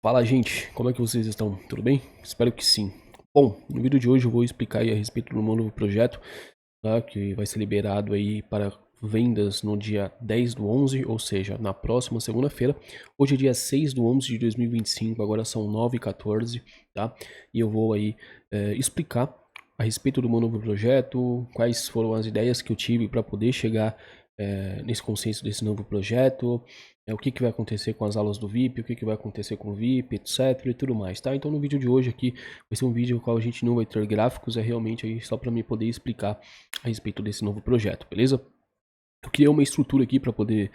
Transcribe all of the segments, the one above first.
Fala, gente, como é que vocês estão? Tudo bem? Espero que sim. Bom, no vídeo de hoje eu vou explicar aí a respeito do meu novo projeto, tá? Que vai ser liberado aí para vendas no dia 10 do 11, ou seja, na próxima segunda-feira. Hoje é dia 6 do 11 de 2025, agora são 9h14, tá? E eu vou aí explicar a respeito do meu novo projeto, quais foram as ideias que eu tive para poder chegar nesse consenso desse novo projeto, o que vai acontecer com as aulas do VIP, o que vai acontecer com o VIP, etc e tudo mais, tá? Então no vídeo de hoje aqui vai ser um vídeo no qual a gente não vai ter gráficos, é realmente aí só para me poder explicar a respeito desse novo projeto, beleza? Eu criei uma estrutura aqui para poder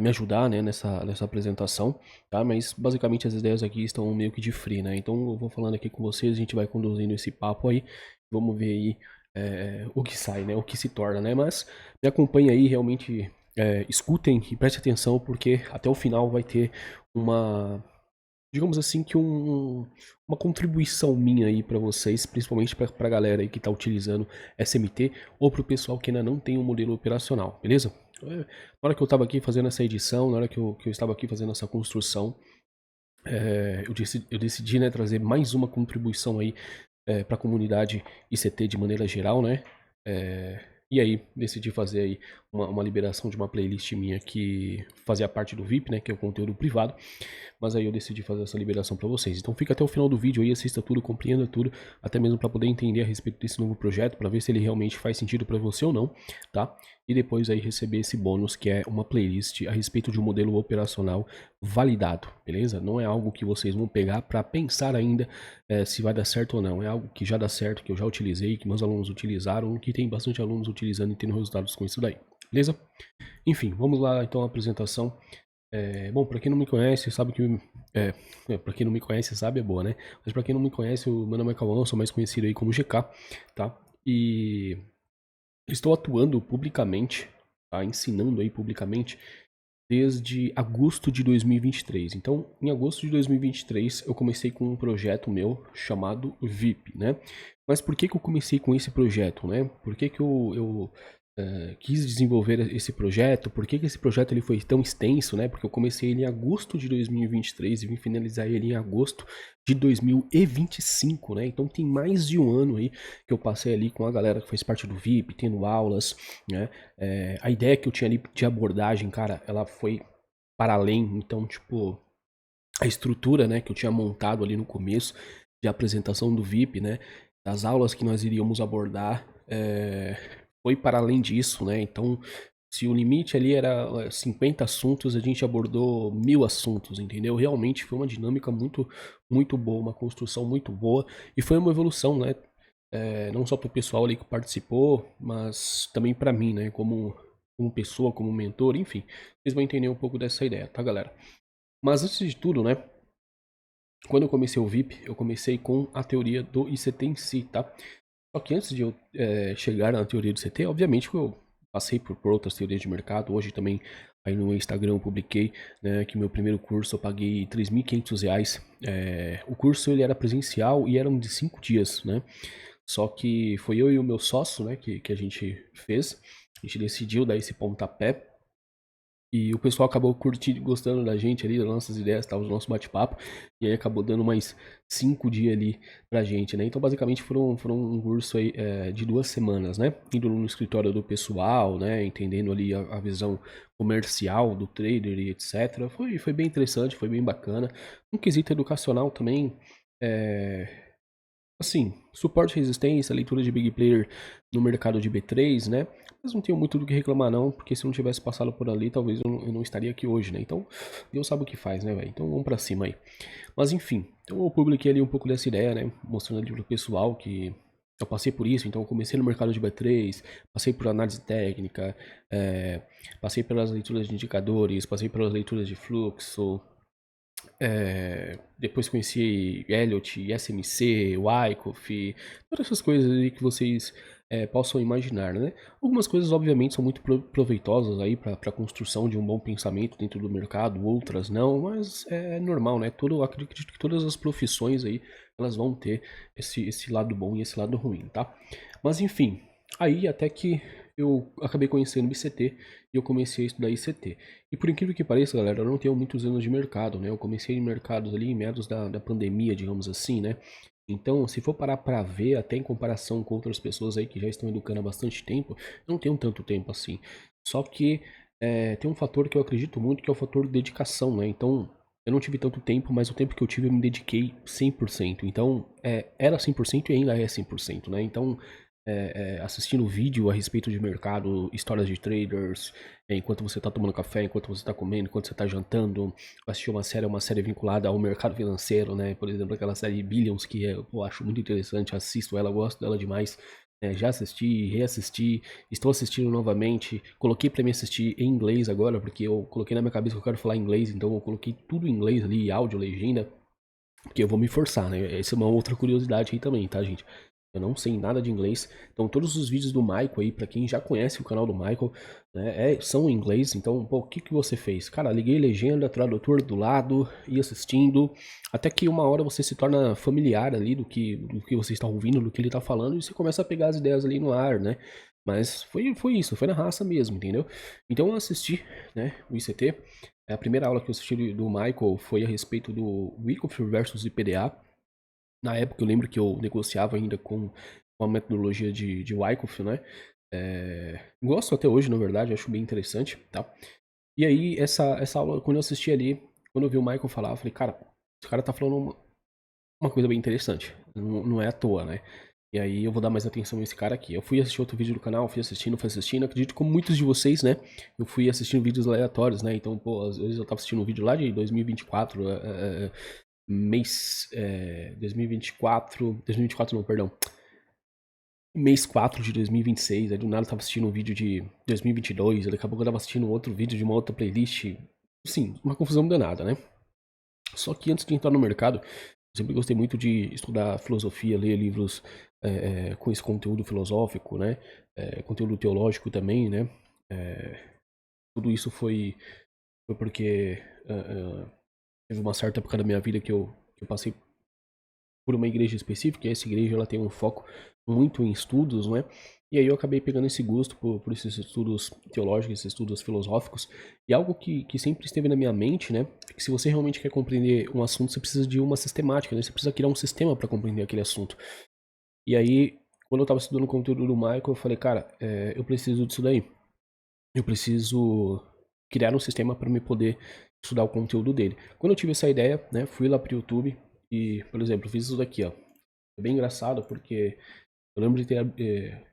me ajudar, né, nessa apresentação, tá? Mas basicamente as ideias aqui estão meio que de free, né? Então eu vou falando aqui com vocês, a gente vai conduzindo esse papo aí, vamos ver aí o que sai, né? O que se torna, né? Mas me acompanhe aí, realmente escutem e prestem atenção, porque até o final vai ter uma, digamos assim, que uma contribuição minha aí para vocês, principalmente para a galera aí que está utilizando SMT ou para o pessoal que ainda não tem um modelo operacional, beleza? Na hora que eu estava aqui fazendo essa edição, na hora que eu estava aqui fazendo essa construção, eu decidi, né, trazer mais uma contribuição aí para a comunidade ICT de maneira geral, né? E aí decidi fazer aí uma liberação de uma playlist minha que fazia parte do VIP, né? Que é o conteúdo privado. Mas aí eu decidi fazer essa liberação para vocês. Então fica até o final do vídeo aí, assista tudo, compreenda tudo, até mesmo para poder entender a respeito desse novo projeto, para ver se ele realmente faz sentido para você ou não, tá? E depois aí receber esse bônus que é uma playlist a respeito de um modelo operacional validado, beleza? Não é algo que vocês vão pegar para pensar ainda se vai dar certo ou não. É algo que já dá certo, que eu já utilizei, que meus alunos utilizaram, que tem bastante alunos utilizando e tendo resultados com isso daí, beleza? Enfim, vamos lá então à apresentação. Bom, pra quem não me conhece, sabe que. Pra quem não me conhece, sabe, é boa, né? Mas pra quem não me conhece, o meu nome é Cauã, sou mais conhecido aí como GK, tá? E estou atuando publicamente, tá? Ensinando aí publicamente desde agosto de 2023. Então, em agosto de 2023, eu comecei com um projeto meu chamado VIP, né? Mas por que que eu comecei com esse projeto, né? Por que que eu quis desenvolver esse projeto? Por que que esse projeto ele foi tão extenso, né? Porque eu comecei ele em agosto de 2023 e vim finalizar ele em agosto de 2025, né? Então tem mais de um ano aí que eu passei ali com a galera que faz parte do VIP, tendo aulas, né? A ideia que eu tinha ali de abordagem, cara, ela foi para além. Então, tipo, a estrutura, né, que eu tinha montado ali no começo de apresentação do VIP, né, das aulas que nós iríamos abordar, foi para além disso, né? Então, se o limite ali era 50 assuntos, a gente abordou 1000 assuntos, entendeu? Realmente foi uma dinâmica muito, muito boa, uma construção muito boa e foi uma evolução, né? Não só para o pessoal ali que participou, mas também para mim, né? Como pessoa, como mentor, enfim. Vocês vão entender um pouco dessa ideia, tá, galera? Mas antes de tudo, né? Quando eu comecei o VIP, eu comecei com a teoria do ICT em si, tá? Só que antes de eu chegar na teoria do ICT, obviamente que eu passei por outras teorias de mercado. Hoje também, aí no Instagram, eu publiquei, né, que meu primeiro curso eu paguei R$ 3.500. O curso ele era presencial e eram de 5 dias, né? Só que foi eu e o meu sócio, né, que a gente fez. A gente decidiu dar esse pontapé. E o pessoal acabou curtindo, gostando da gente ali, das nossas ideias, tal, do nosso bate-papo. E aí acabou dando mais 5 dias ali pra gente, né? Então, basicamente, foram um curso aí de 2 semanas, né? Indo no escritório do pessoal, né? Entendendo ali a visão comercial do trader e etc. Foi bem interessante, foi bem bacana. Um quesito educacional também, assim, suporte e resistência, leitura de big player no mercado de B3, né? Mas não tenho muito do que reclamar não, porque se eu não tivesse passado por ali, talvez eu não estaria aqui hoje, né? Então, Deus sabe o que faz, né, velho? Então vamos pra cima aí. Mas enfim, então eu publiquei ali um pouco dessa ideia, né? Mostrando ali pro pessoal que eu passei por isso, então eu comecei no mercado de B3, passei por análise técnica, passei pelas leituras de indicadores, passei pelas leituras de fluxo, depois conheci Elliott, SMC, Wyckoff, todas essas coisas aí que vocês possam imaginar, né? Algumas coisas, obviamente, são muito proveitosas aí para a construção de um bom pensamento dentro do mercado, outras não, mas é normal, né? Acredito que todas as profissões aí, elas vão ter esse lado bom e esse lado ruim, tá? Mas enfim, aí até que eu acabei conhecendo o ICT e eu comecei a estudar ICT. E por incrível que pareça, galera, eu não tenho muitos anos de mercado, né? Eu comecei em mercados ali em meados da pandemia, digamos assim, né? Então, se for parar pra ver, até em comparação com outras pessoas aí que já estão educando há bastante tempo, eu não tenho tanto tempo assim. Só que tem um fator que eu acredito muito, que é o fator dedicação, né? Então, eu não tive tanto tempo, mas o tempo que eu tive eu me dediquei 100%. Então, era 100% e ainda é 100%, né? Então, assistindo vídeo a respeito de mercado, histórias de traders, enquanto você está tomando café, enquanto você está comendo, enquanto você está jantando, assistir uma série vinculada ao mercado financeiro, né? Por exemplo, aquela série Billions, que eu acho muito interessante, assisto ela, gosto dela demais. Já assisti, reassisti, estou assistindo novamente. Coloquei para me assistir em inglês agora, porque eu coloquei na minha cabeça que eu quero falar inglês, então eu coloquei tudo em inglês ali, áudio, legenda, porque eu vou me forçar, né? Essa é uma outra curiosidade aí também, tá, gente? Eu não sei nada de inglês. Então, todos os vídeos do Michael aí, pra quem já conhece o canal do Michael, né, são em inglês. Então, pô, o que que você fez? Cara, liguei legenda, tradutor do lado, ia assistindo, até que uma hora você se torna familiar ali do que você está ouvindo, do que ele tá falando, e você começa a pegar as ideias ali no ar, né? Mas foi isso, foi na raça mesmo, entendeu? Então, eu assisti, né, o ICT. A primeira aula que eu assisti do Michael foi a respeito do Wyckoff versus IPDA. Na época eu lembro que eu negociava ainda com a metodologia de Wyckoff, né? Gosto até hoje, na verdade, acho bem interessante, tá? E aí, essa aula, quando eu assisti ali, quando eu vi o Michael falar, eu falei, cara, esse cara tá falando uma coisa bem interessante, não é à toa, né? E aí eu vou dar mais atenção a esse cara aqui. Eu fui assistir outro vídeo do canal, fui assistindo, acredito como muitos de vocês, né? Eu fui assistindo vídeos aleatórios, né? Então, pô, às vezes eu tava assistindo um vídeo lá de 2024, mês 2024 não, perdão, mês 4 de 2026, aí do nada eu tava assistindo um vídeo de 2022, daqui a pouco eu tava assistindo outro vídeo de uma outra playlist, sim, uma confusão danada, né? Só que antes de entrar no mercado, eu sempre gostei muito de estudar filosofia, ler livros com esse conteúdo filosófico, né? Conteúdo teológico também, né? Tudo isso foi porque teve uma certa época da minha vida que eu passei por uma igreja específica, e essa igreja ela tem um foco muito em estudos, né? E aí eu acabei pegando esse gosto por esses estudos teológicos, esses estudos filosóficos, e algo que sempre esteve na minha mente, né? É que se você realmente quer compreender um assunto, você precisa de uma sistemática, né? Você precisa criar um sistema para compreender aquele assunto. E aí, quando eu estava estudando o conteúdo do Michael, eu falei, cara, eu preciso disso daí. Eu preciso criar um sistema para me poder estudar o conteúdo dele. Quando eu tive essa ideia, né, fui lá pro YouTube e, por exemplo, fiz isso daqui, ó. É bem engraçado porque eu lembro de ter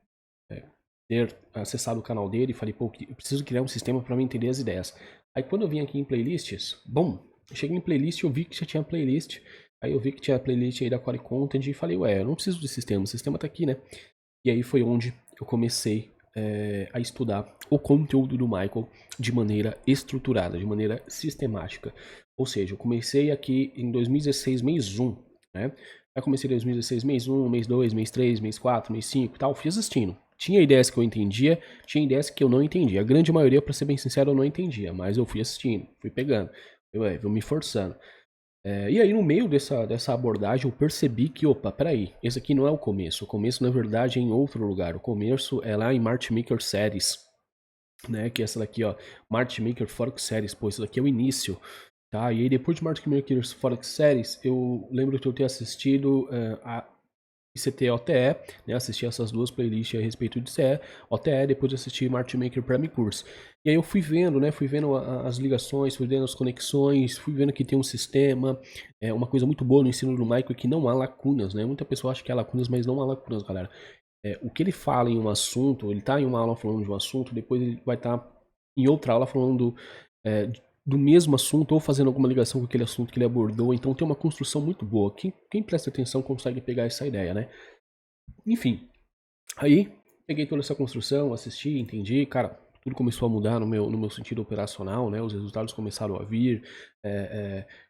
acessado o canal dele e falei, pô, eu preciso criar um sistema para me entender as ideias. Aí quando eu vim aqui em playlists, bom, eu cheguei em playlist, eu vi que já tinha playlist, aí eu vi que tinha playlist aí da Core Content e falei, ué, eu não preciso de sistema, o sistema tá aqui, né? E aí foi onde eu comecei a estudar o conteúdo do Michael de maneira estruturada, de maneira sistemática. Ou seja, eu comecei aqui em 2016, mês 1, né? Aí comecei em 2016, mês 1, mês 2, mês 3, mês 4, mês 5 e tal, fui assistindo. Tinha ideias que eu entendia, tinha ideias que eu não entendia. A grande maioria, para ser bem sincero, eu não entendia, mas eu fui assistindo, fui pegando, eu me forçando. E aí, no meio dessa abordagem, eu percebi que, opa, peraí, esse aqui não é o começo. O começo, na verdade, é em outro lugar. O começo é lá em March Maker Series, né? Que é essa daqui, ó, March Maker Forex Series. Pô, isso daqui é o início, tá? E aí, depois de March Maker Forex Series, eu lembro de eu ter assistido a ICT OTE, né? Assisti essas duas playlists a respeito de CE, OTE, depois de assistir March Maker Prime Course. E aí eu fui vendo, né? Fui vendo as ligações, fui vendo as conexões, fui vendo que tem um sistema. Uma coisa muito boa no ensino do Michael é que não há lacunas, né? Muita pessoa acha que há lacunas, mas não há lacunas, galera. O que ele fala em um assunto, ele tá em uma aula falando de um assunto, depois ele vai estar em outra aula falando é, do mesmo assunto ou fazendo alguma ligação com aquele assunto que ele abordou. Então tem uma construção muito boa. Quem presta atenção consegue pegar essa ideia, né? Enfim, aí peguei toda essa construção, assisti, entendi, cara, tudo começou a mudar no meu sentido operacional, né? Os resultados começaram a vir,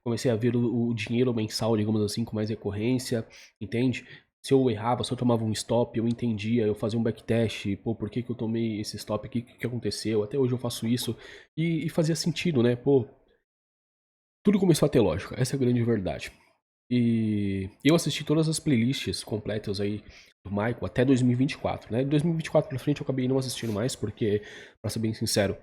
comecei a ver o dinheiro mensal, digamos assim, com mais recorrência, entende? Se eu errava, se eu tomava um stop, eu entendia, eu fazia um backtest, pô, por que que eu tomei esse stop aqui, o que que aconteceu? Até hoje eu faço isso e fazia sentido, né? Pô, tudo começou a ter lógica, essa é a grande verdade. E eu assisti todas as playlists completas aí do Michael até 2024, né? De 2024 pra frente eu acabei não assistindo mais, porque, pra ser bem sincero,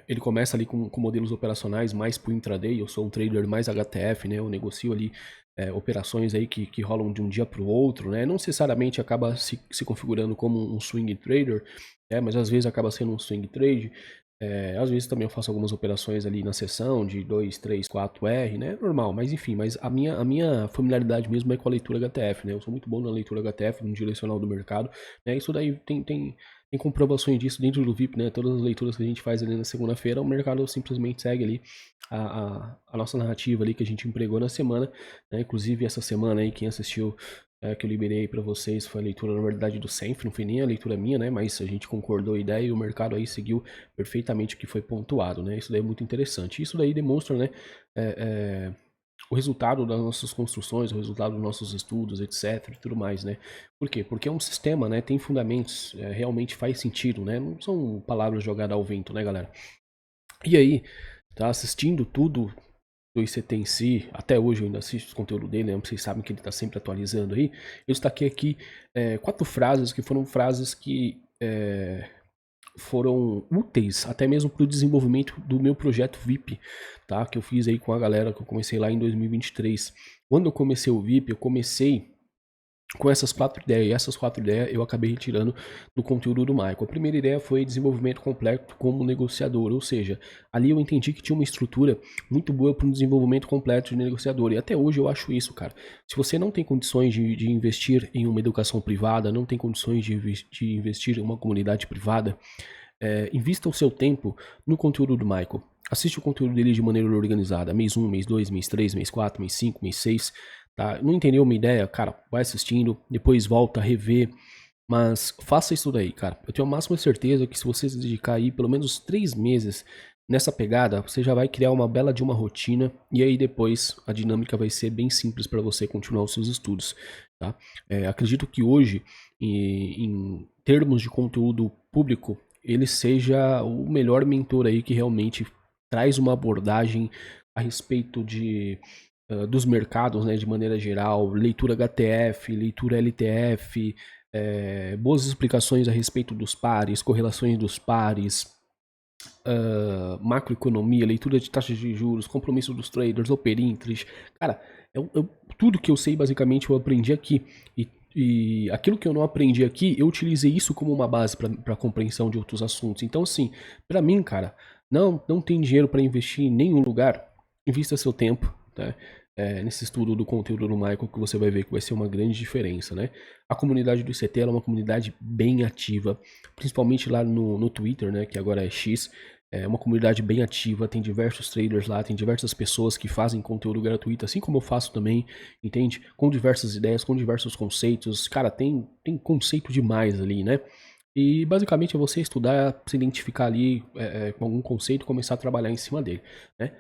ele começa ali com modelos operacionais mais pro intraday. Eu sou um trader mais HTF, né? Eu negocio ali operações aí que rolam de um dia para o outro, né? Não necessariamente acaba se configurando como um swing trader, mas às vezes acaba sendo um swing trade. Às vezes também eu faço algumas operações ali na sessão de 2, 3, 4R, né? Normal, mas enfim, mas a minha familiaridade mesmo é com a leitura HTF, né? Eu sou muito bom na leitura HTF, no direcional do mercado, né? Isso daí tem comprovações disso dentro do VIP, né? Todas as leituras que a gente faz ali na segunda-feira, o mercado simplesmente segue ali a nossa narrativa ali que a gente empregou na semana, né? Inclusive essa semana aí, quem assistiu, que eu liberei para vocês, foi a leitura, na verdade, do Senf, não foi nem a leitura minha, né? Mas a gente concordou a ideia e o mercado aí seguiu perfeitamente o que foi pontuado, né? Isso daí é muito interessante. Isso daí demonstra, né? O resultado das nossas construções, o resultado dos nossos estudos, etc, e tudo mais, né? Por quê? Porque é um sistema, né? Tem fundamentos, realmente faz sentido, né? Não são palavras jogadas ao vento, né, galera? E aí, tá assistindo tudo do ICT em si, até hoje eu ainda assisto o conteúdo dele, né? Vocês sabem que ele está sempre atualizando aí. Eu destaquei aqui 4 frases que foram frases que foram úteis até mesmo para o desenvolvimento do meu projeto VIP, tá? Que eu fiz aí com a galera, que eu comecei lá em 2023. Quando eu comecei o VIP, eu comecei com essas 4 ideias, e essas 4 ideias eu acabei retirando do conteúdo do Michael. A primeira ideia foi desenvolvimento completo como negociador, ou seja, ali eu entendi que tinha uma estrutura muito boa para um desenvolvimento completo de negociador, e até hoje eu acho isso, cara. Se você não tem condições de investir em uma educação privada, não tem condições de investir em uma comunidade privada, invista o seu tempo no conteúdo do Michael. Assiste o conteúdo dele de maneira organizada, mês 1, mês 2, mês 3, mês 4, mês 5, mês 6, tá? Não entendeu uma ideia? Cara, vai assistindo, depois volta, revê, mas faça isso daí, cara. Eu tenho a máxima certeza que se você se dedicar aí pelo menos 3 meses nessa pegada, você já vai criar uma bela de uma rotina, e aí depois a dinâmica vai ser bem simples para você continuar os seus estudos, tá? Acredito que hoje, em termos de conteúdo público, ele seja o melhor mentor aí que realmente traz uma abordagem a respeito dos mercados, né, de maneira geral, leitura HTF, leitura LTF, boas explicações a respeito dos pares, correlações dos pares, macroeconomia, leitura de taxas de juros, compromisso dos traders, operinterest. Cara, tudo que eu sei basicamente eu aprendi aqui. E aquilo que eu não aprendi aqui, eu utilizei isso como uma base para compreensão de outros assuntos. Então, assim, para mim, cara, não tem dinheiro para investir em nenhum lugar, invista seu tempo, tá? Nesse estudo do conteúdo do Michael, que você vai ver que vai ser uma grande diferença, né? A comunidade do ICT é uma comunidade bem ativa, principalmente lá no Twitter, né? Que agora é X. É uma comunidade bem ativa, tem diversos traders lá, tem diversas pessoas que fazem conteúdo gratuito, assim como eu faço também, entende? Com diversas ideias, com diversos conceitos. Cara, tem conceito demais ali, né? E basicamente é você estudar, se identificar ali com algum conceito e começar a trabalhar em cima dele, né?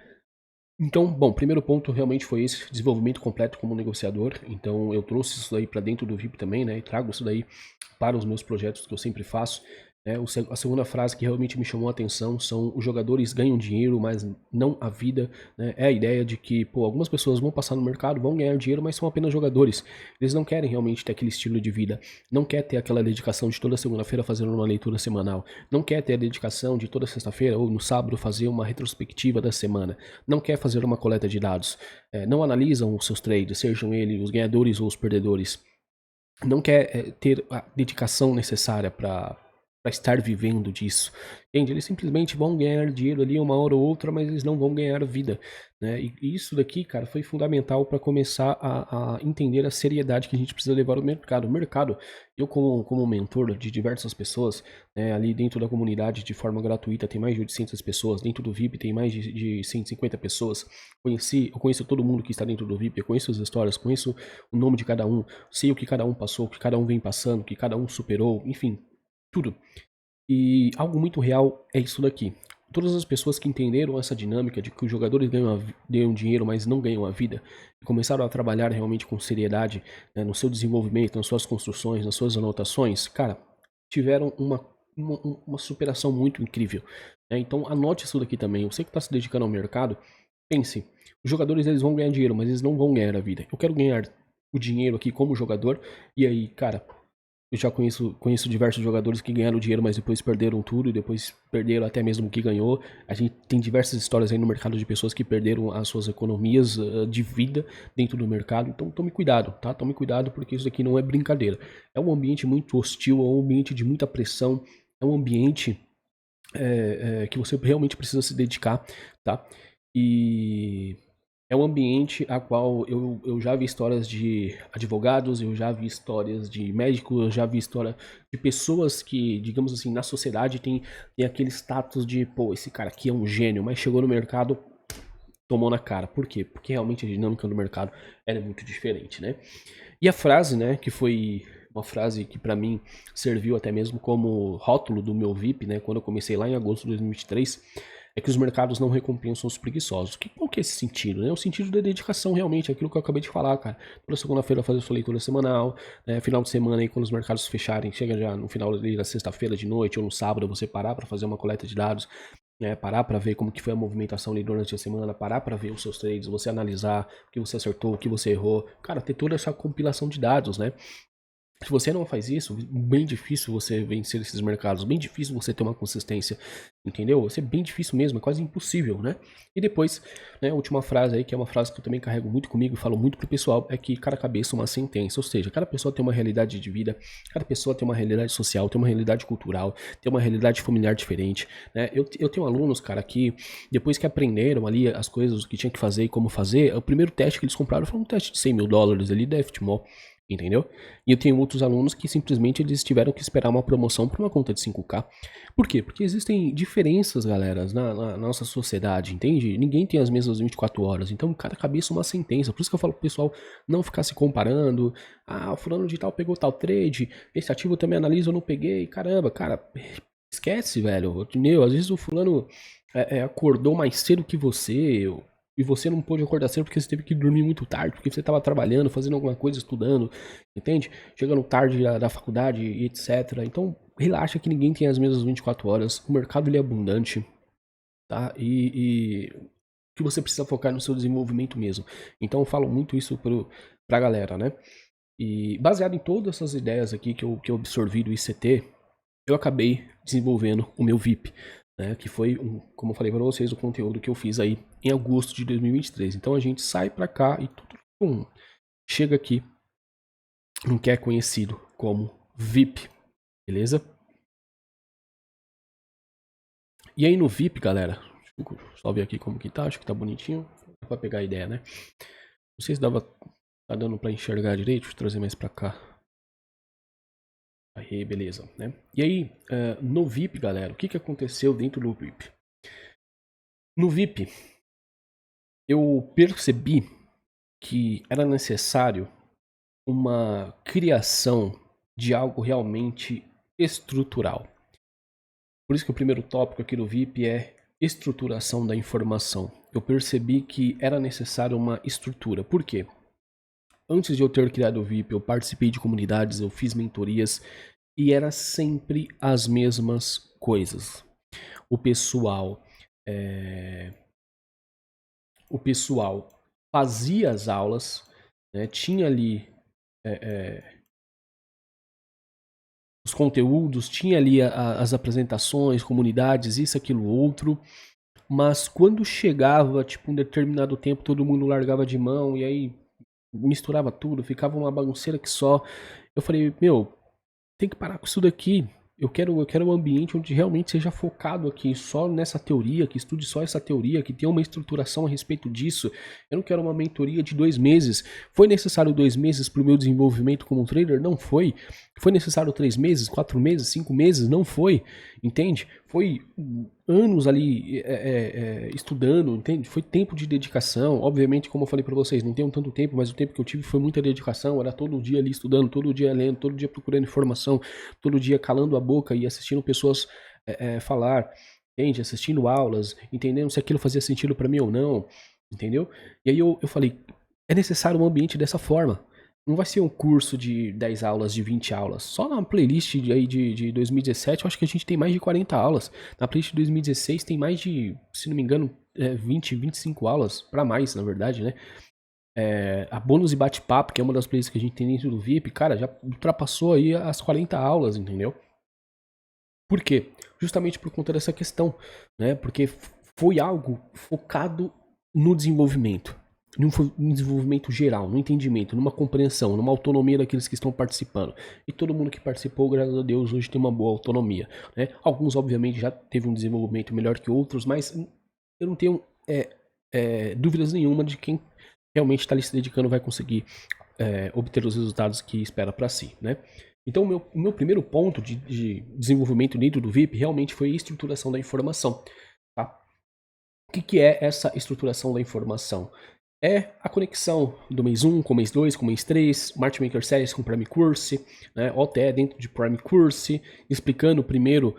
Então, bom, primeiro ponto realmente foi esse, desenvolvimento completo como negociador. Então eu trouxe isso daí para dentro do VIP também, né? E trago isso daí para os meus projetos que eu sempre faço. A segunda frase que realmente me chamou a atenção são: os jogadores ganham dinheiro, mas não a vida, né? É a ideia de que, pô, algumas pessoas vão passar no mercado, vão ganhar dinheiro, mas são apenas jogadores. Eles não querem realmente ter aquele estilo de vida, não quer ter aquela dedicação de toda segunda-feira fazendo uma leitura semanal, não quer ter a dedicação de toda sexta-feira ou no sábado fazer uma retrospectiva da semana, não quer fazer uma coleta de dados, não analisam os seus trades, sejam eles os ganhadores ou os perdedores, não quer ter a dedicação necessária para estar vivendo disso. Entende? Eles simplesmente vão ganhar dinheiro ali uma hora ou outra, mas eles não vão ganhar vida, né? E isso daqui, cara, foi fundamental para começar a entender a seriedade que a gente precisa levar ao mercado. O mercado, eu como mentor de diversas pessoas, né, ali dentro da comunidade de forma gratuita tem mais de 800 pessoas, dentro do VIP tem mais de 150 pessoas. Eu conheço todo mundo que está dentro do VIP, eu conheço as histórias, conheço o nome de cada um, sei o que cada um passou, o que cada um vem passando, o que cada um superou, enfim, tudo. E algo muito real é isso daqui. Todas as pessoas que entenderam essa dinâmica de que os jogadores ganham dinheiro, mas não ganham a vida, e começaram a trabalhar realmente com seriedade, né, no seu desenvolvimento, nas suas construções, nas suas anotações, cara, tiveram uma superação muito incrível, né? Então anote isso daqui também. Você que está se dedicando ao mercado, pense, os jogadores eles vão ganhar dinheiro, mas eles não vão ganhar a vida. Eu quero ganhar o dinheiro aqui como jogador, e aí, cara, eu já conheço diversos jogadores que ganharam dinheiro, mas depois perderam tudo, e depois perderam até mesmo o que ganhou. A gente tem diversas histórias aí no mercado de pessoas que perderam as suas economias de vida dentro do mercado. Então tome cuidado, tá? Tome cuidado, porque isso aqui não é brincadeira. É um ambiente muito hostil, é um ambiente de muita pressão, é um ambiente que você realmente precisa se dedicar, tá? E é um ambiente a qual eu já vi histórias de advogados, eu já vi histórias de médicos, eu já vi história de pessoas que, digamos assim, na sociedade tem aquele status de, pô, esse cara aqui é um gênio, mas chegou no mercado, tomou na cara. Por quê? Porque realmente a dinâmica do mercado era muito diferente, né? E a frase, né, que foi uma frase que pra mim serviu até mesmo como rótulo do meu VIP, né, quando eu comecei lá em agosto de 2023, é que os mercados não recompensam os preguiçosos. Qual que é esse sentido? Né? O sentido da dedicação, realmente, é aquilo que eu acabei de falar, cara. Toda segunda-feira fazer sua leitura semanal, né? Final de semana aí, quando os mercados fecharem, chega já no final da sexta-feira de noite ou no sábado, você parar para fazer uma coleta de dados, né? Parar para ver como que foi a movimentação ali durante a semana, parar para ver os seus trades, você analisar o que você acertou, o que você errou. Cara, ter toda essa compilação de dados, né? Se você não faz isso, bem difícil você vencer esses mercados, bem difícil você ter uma consistência, entendeu? Vai ser bem difícil mesmo, é quase impossível, né? E depois, né, a última frase aí, que é uma frase que eu também carrego muito comigo e falo muito pro pessoal, é que cada cabeça é uma sentença, ou seja, cada pessoa tem uma realidade de vida, cada pessoa tem uma realidade social, tem uma realidade cultural, tem uma realidade familiar diferente, né? Eu tenho alunos, cara, que depois que aprenderam ali as coisas, o que tinha que fazer e como fazer, o primeiro teste que eles compraram foi um teste de 100 mil dólares ali da FTMO. Entendeu? E eu tenho outros alunos que simplesmente eles tiveram que esperar uma promoção para uma conta de 5K. Por quê? Porque existem diferenças, galera, na nossa sociedade, entende? Ninguém tem as mesmas 24 horas, então cada cabeça é uma sentença. Por isso que eu falo pro pessoal não ficar se comparando. Ah, o fulano de tal pegou tal trade, esse ativo eu também analiso, eu não peguei. Caramba, cara, esquece, velho. Entendeu? Às vezes o fulano acordou mais cedo que você, e você não pôde acordar cedo porque você teve que dormir muito tarde, porque você estava trabalhando, fazendo alguma coisa, estudando, entende? Chegando tarde da faculdade e etc. Então, relaxa que ninguém tem as mesmas 24 horas. O mercado ele é abundante, tá? E que você precisa focar no seu desenvolvimento mesmo. Então, eu falo muito isso pra galera, né? E baseado em todas essas ideias aqui que eu absorvi do ICT, eu acabei desenvolvendo o meu VIP. Né, que foi, como eu falei para vocês, o conteúdo que eu fiz aí em agosto de 2023. Então a gente sai para cá e tudo chega aqui no que é conhecido como VIP, beleza? E aí no VIP, galera, só ver aqui como que tá, acho que tá bonitinho, dá pra pegar a ideia, né? Não sei se tá dando para enxergar direito, deixa eu trazer mais para cá. Aí, beleza, né? E aí, no VIP, galera, o que aconteceu dentro do VIP? No VIP, eu percebi que era necessário uma criação de algo realmente estrutural. Por isso que o primeiro tópico aqui do VIP é estruturação da informação. Eu percebi que era necessário uma estrutura. Por quê? Antes de eu ter criado o VIP, eu participei de comunidades, eu fiz mentorias e era sempre as mesmas coisas. O pessoal fazia as aulas, né, tinha ali os conteúdos, tinha ali as apresentações, comunidades, isso, aquilo, outro, mas quando chegava, tipo, um determinado tempo, todo mundo largava de mão e aí misturava tudo, ficava uma bagunceira que só. Eu falei, meu, tem que parar com isso daqui. Eu quero um ambiente onde realmente seja focado aqui só nessa teoria, que estude só essa teoria, que tenha uma estruturação a respeito disso. Eu não quero uma mentoria de 2 meses. Foi necessário 2 meses para o meu desenvolvimento como trader? Não foi. Foi necessário 3 meses, 4 meses, 5 meses? Não foi. Entende? Foi anos ali estudando, entende? Foi tempo de dedicação. Obviamente, como eu falei para vocês, não tenho tanto tempo, mas o tempo que eu tive foi muita dedicação. Era todo dia ali estudando, todo dia lendo, todo dia procurando informação, todo dia calando a boca e assistindo pessoas falar, entende? Assistindo aulas, entendendo se aquilo fazia sentido para mim ou não, entendeu? E aí eu falei, é necessário um ambiente dessa forma. Não vai ser um curso de 10 aulas, de 20 aulas. Só na playlist aí de 2017, eu acho que a gente tem mais de 40 aulas. Na playlist de 2016 tem mais de, se não me engano, 20, 25 aulas, para mais, na verdade, né? A bônus e bate-papo, que é uma das playlists que a gente tem dentro do VIP, cara, já ultrapassou aí as 40 aulas, entendeu? Por quê? Justamente por conta dessa questão, né? Porque foi algo focado no desenvolvimento. No desenvolvimento geral, no entendimento, numa compreensão, numa autonomia daqueles que estão participando. E todo mundo que participou, graças a Deus, hoje tem uma boa autonomia, né? Alguns, obviamente, já teve um desenvolvimento melhor que outros, mas eu não tenho dúvidas nenhuma de quem realmente está ali se dedicando vai conseguir obter os resultados que espera para si, né? Então, o meu primeiro ponto de desenvolvimento dentro do VIP realmente foi a estruturação da informação. Tá? O que é essa estruturação da informação? É a conexão do mês 1 com o mês 2, com o mês 3, Marchmaker Series com Prime Course, né, OTE dentro de Prime Course, explicando primeiro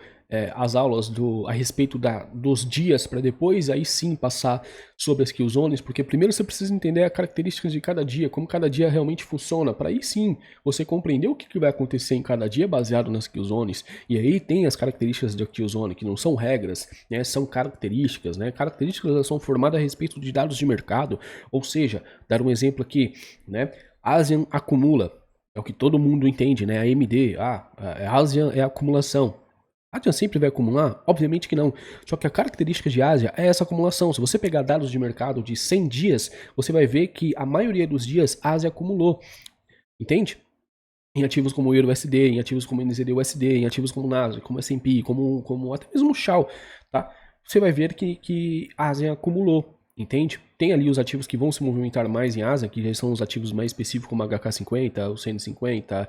as aulas a respeito dos dias para depois aí sim passar sobre as killzones, porque primeiro você precisa entender as características de cada dia, como cada dia realmente funciona, para aí sim você compreender o que vai acontecer em cada dia baseado nas killzones. E aí tem as características da killzone, que não são regras, né, são características, né? Características elas são formadas a respeito de dados de mercado, ou seja, dar um exemplo aqui, né? ASEAN acumula, é o que todo mundo entende, né? AMD, a ASEAN é acumulação. A Ásia sempre vai acumular? Obviamente que não. Só que a característica de Ásia é essa acumulação. Se você pegar dados de mercado de 100 dias, você vai ver que a maioria dos dias a Ásia acumulou. Entende? Em ativos como o EURUSD, em ativos como o NZD-USD, em ativos como o Nasdaq, como o S&P, como até mesmo o Shao, tá? Você vai ver que a Ásia acumulou. Entende? Tem ali os ativos que vão se movimentar mais em Ásia, que já são os ativos mais específicos, como o HK50, o CN50,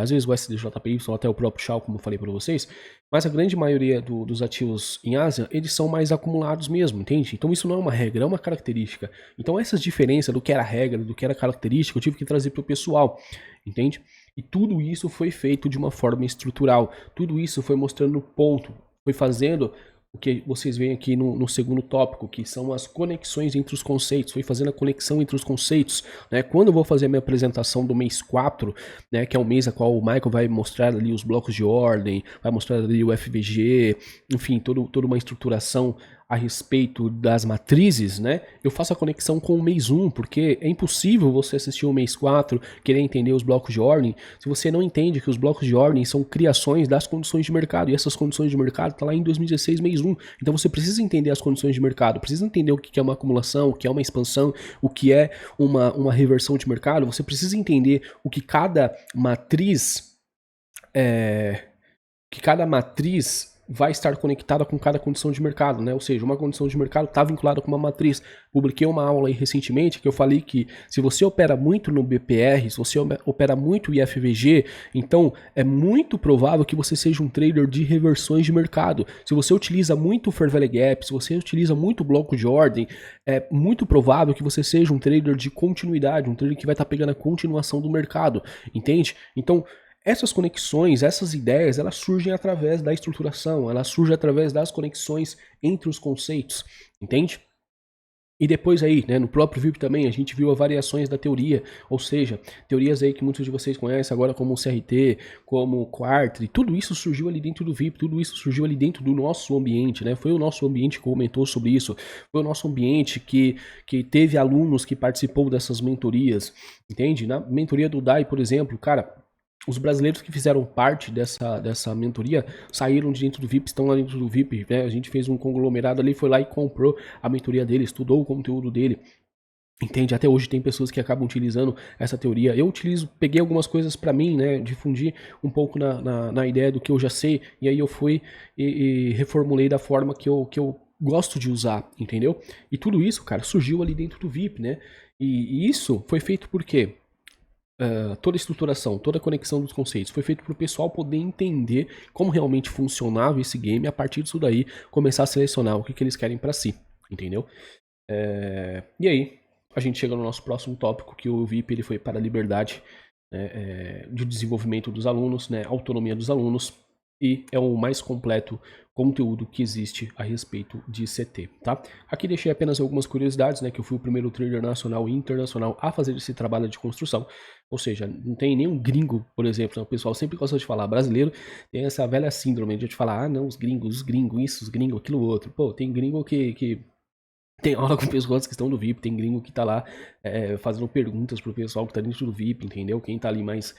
às vezes o SDJPY, até o próprio Shao, como eu falei para vocês. Mas a grande maioria dos ativos em Ásia, eles são mais acumulados mesmo, entende? Então isso não é uma regra, é uma característica. Então essas diferenças do que era regra, do que era característica, eu tive que trazer para o pessoal, entende? E tudo isso foi feito de uma forma estrutural. Tudo isso foi mostrando ponto, foi fazendo o que vocês veem aqui no segundo tópico, que são as conexões entre os conceitos, foi fazendo a conexão entre os conceitos, né? Quando eu vou fazer a minha apresentação do mês 4, né, que é o mês a qual o Michael vai mostrar ali os blocos de ordem, vai mostrar ali o FVG, enfim, toda uma estruturação a respeito das matrizes, né? Eu faço a conexão com o mês 1, porque é impossível você assistir o mês 4, querer entender os blocos de ordem, se você não entende que os blocos de ordem são criações das condições de mercado, e essas condições de mercado estão lá em 2016, mês 1. Então você precisa entender as condições de mercado, precisa entender o que é uma acumulação, o que é uma expansão, o que é uma reversão de mercado, você precisa entender o que cada matriz vai estar conectada com cada condição de mercado, né? Ou seja, uma condição de mercado está vinculada com uma matriz. Publiquei uma aula aí recentemente que eu falei que se você opera muito no BPR, se você opera muito IFVG, então é muito provável que você seja um trader de reversões de mercado. Se você utiliza muito o Fair Value Gap, se você utiliza muito o bloco de ordem, é muito provável que você seja um trader de continuidade, um trader que vai estar pegando a continuação do mercado, entende? Então, essas conexões, essas ideias, elas surgem através da estruturação, elas surgem através das conexões entre os conceitos, entende? E depois aí, né, no próprio VIP também, a gente viu as variações da teoria, ou seja, teorias aí que muitos de vocês conhecem agora como o CRT, como o Quartile, tudo isso surgiu ali dentro do VIP, tudo isso surgiu ali dentro do nosso ambiente, né? Foi o nosso ambiente que comentou sobre isso, foi o nosso ambiente que teve alunos que participou dessas mentorias, entende? Na mentoria do DAI, por exemplo, cara, os brasileiros que fizeram parte dessa mentoria saíram de dentro do VIP, estão lá dentro do VIP, né? A gente fez um conglomerado ali, foi lá e comprou a mentoria dele, estudou o conteúdo dele. Entende? Até hoje tem pessoas que acabam utilizando essa teoria. Eu peguei algumas coisas para mim, né? Difundi um pouco na ideia do que eu já sei, e aí eu fui e reformulei da forma que eu gosto de usar, entendeu? E tudo isso, cara, surgiu ali dentro do VIP, né? E isso foi feito por quê? Toda a estruturação, toda a conexão dos conceitos foi feito para o pessoal poder entender como realmente funcionava esse game e a partir disso daí começar a selecionar o que eles querem para si, entendeu? E aí a gente chega no nosso próximo tópico, que o VIP ele foi para a liberdade, né, de desenvolvimento dos alunos, né, autonomia dos alunos, e é o mais completo conteúdo que existe a respeito de CT, tá? Aqui deixei apenas algumas curiosidades, né, que eu fui o primeiro trader nacional e internacional a fazer esse trabalho de construção, ou seja, não tem nenhum gringo, por exemplo, né? O pessoal sempre gosta de falar, brasileiro tem essa velha síndrome de falar, não, os gringos, isso, os gringos, aquilo, outro. Pô, tem gringo que Tem aula com pessoas que estão no VIP, tem gringo que tá lá fazendo perguntas pro pessoal que tá dentro do VIP, entendeu? Quem tá ali mais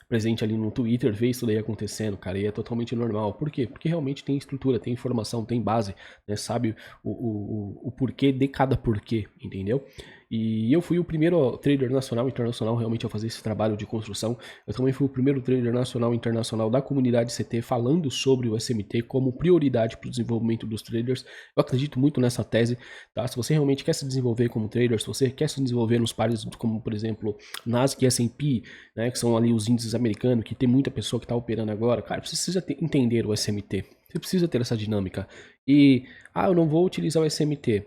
presente ali no Twitter vê isso daí acontecendo, cara, e é totalmente normal. Por quê? Porque realmente tem estrutura, tem informação, tem base, né? Sabe o porquê de cada porquê, entendeu? E eu fui o primeiro trader nacional e internacional realmente a fazer esse trabalho de construção. Eu também fui o primeiro trader nacional e internacional da comunidade CT falando sobre o SMT como prioridade para o desenvolvimento dos traders. Eu acredito muito nessa tese, tá? Se você realmente quer se desenvolver como trader, se você quer se desenvolver nos pares como, por exemplo, Nasdaq e S&P, né, que são ali os índices americanos, que tem muita pessoa que está operando agora, cara, você precisa entender o SMT. Você precisa ter essa dinâmica. E, eu não vou utilizar o SMT.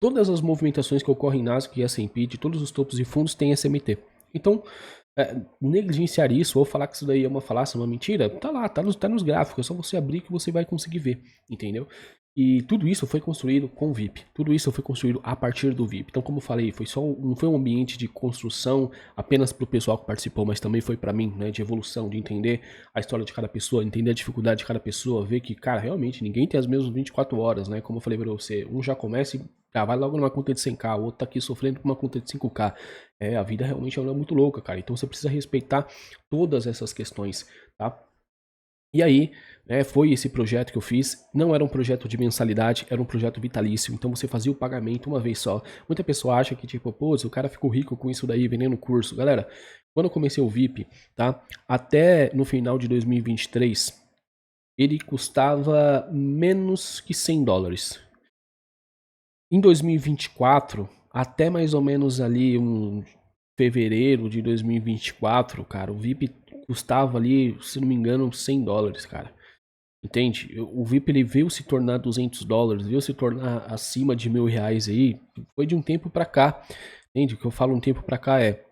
Todas as movimentações que ocorrem em Nasdaq e S&P, de todos os topos de fundos, tem SMT. Então, negligenciar isso ou falar que isso daí é uma falácia, uma mentira, tá lá, tá nos gráficos, é só você abrir que você vai conseguir ver, entendeu? E tudo isso foi construído com o VIP, tudo isso foi construído a partir do VIP. Então, como eu falei, não foi um ambiente de construção apenas para o pessoal que participou, mas também foi para mim, né, de evolução, de entender a história de cada pessoa, entender a dificuldade de cada pessoa, ver que, cara, realmente ninguém tem as mesmas 24 horas, né? Como eu falei para você, um já começa e vai logo numa conta de 100k, o outro tá aqui sofrendo com uma conta de 5k. A vida realmente é muito louca, cara. Então você precisa respeitar todas essas questões, tá? E aí, foi esse projeto que eu fiz. Não era um projeto de mensalidade, era um projeto vitalício. Então você fazia o pagamento uma vez só. Muita pessoa acha que, tipo, pô, se o cara ficou rico com isso daí, vendendo curso. Galera, quando eu comecei o VIP, tá? Até no final de 2023, ele custava menos que $100. Em 2024, até mais ou menos ali fevereiro de 2024, cara, o VIP custava ali, se não me engano, $100, cara. Entende? O VIP ele veio se tornar $200, veio se tornar acima de R$ 1.000 aí, foi de um tempo pra cá. Entende? O que eu falo um tempo pra cá é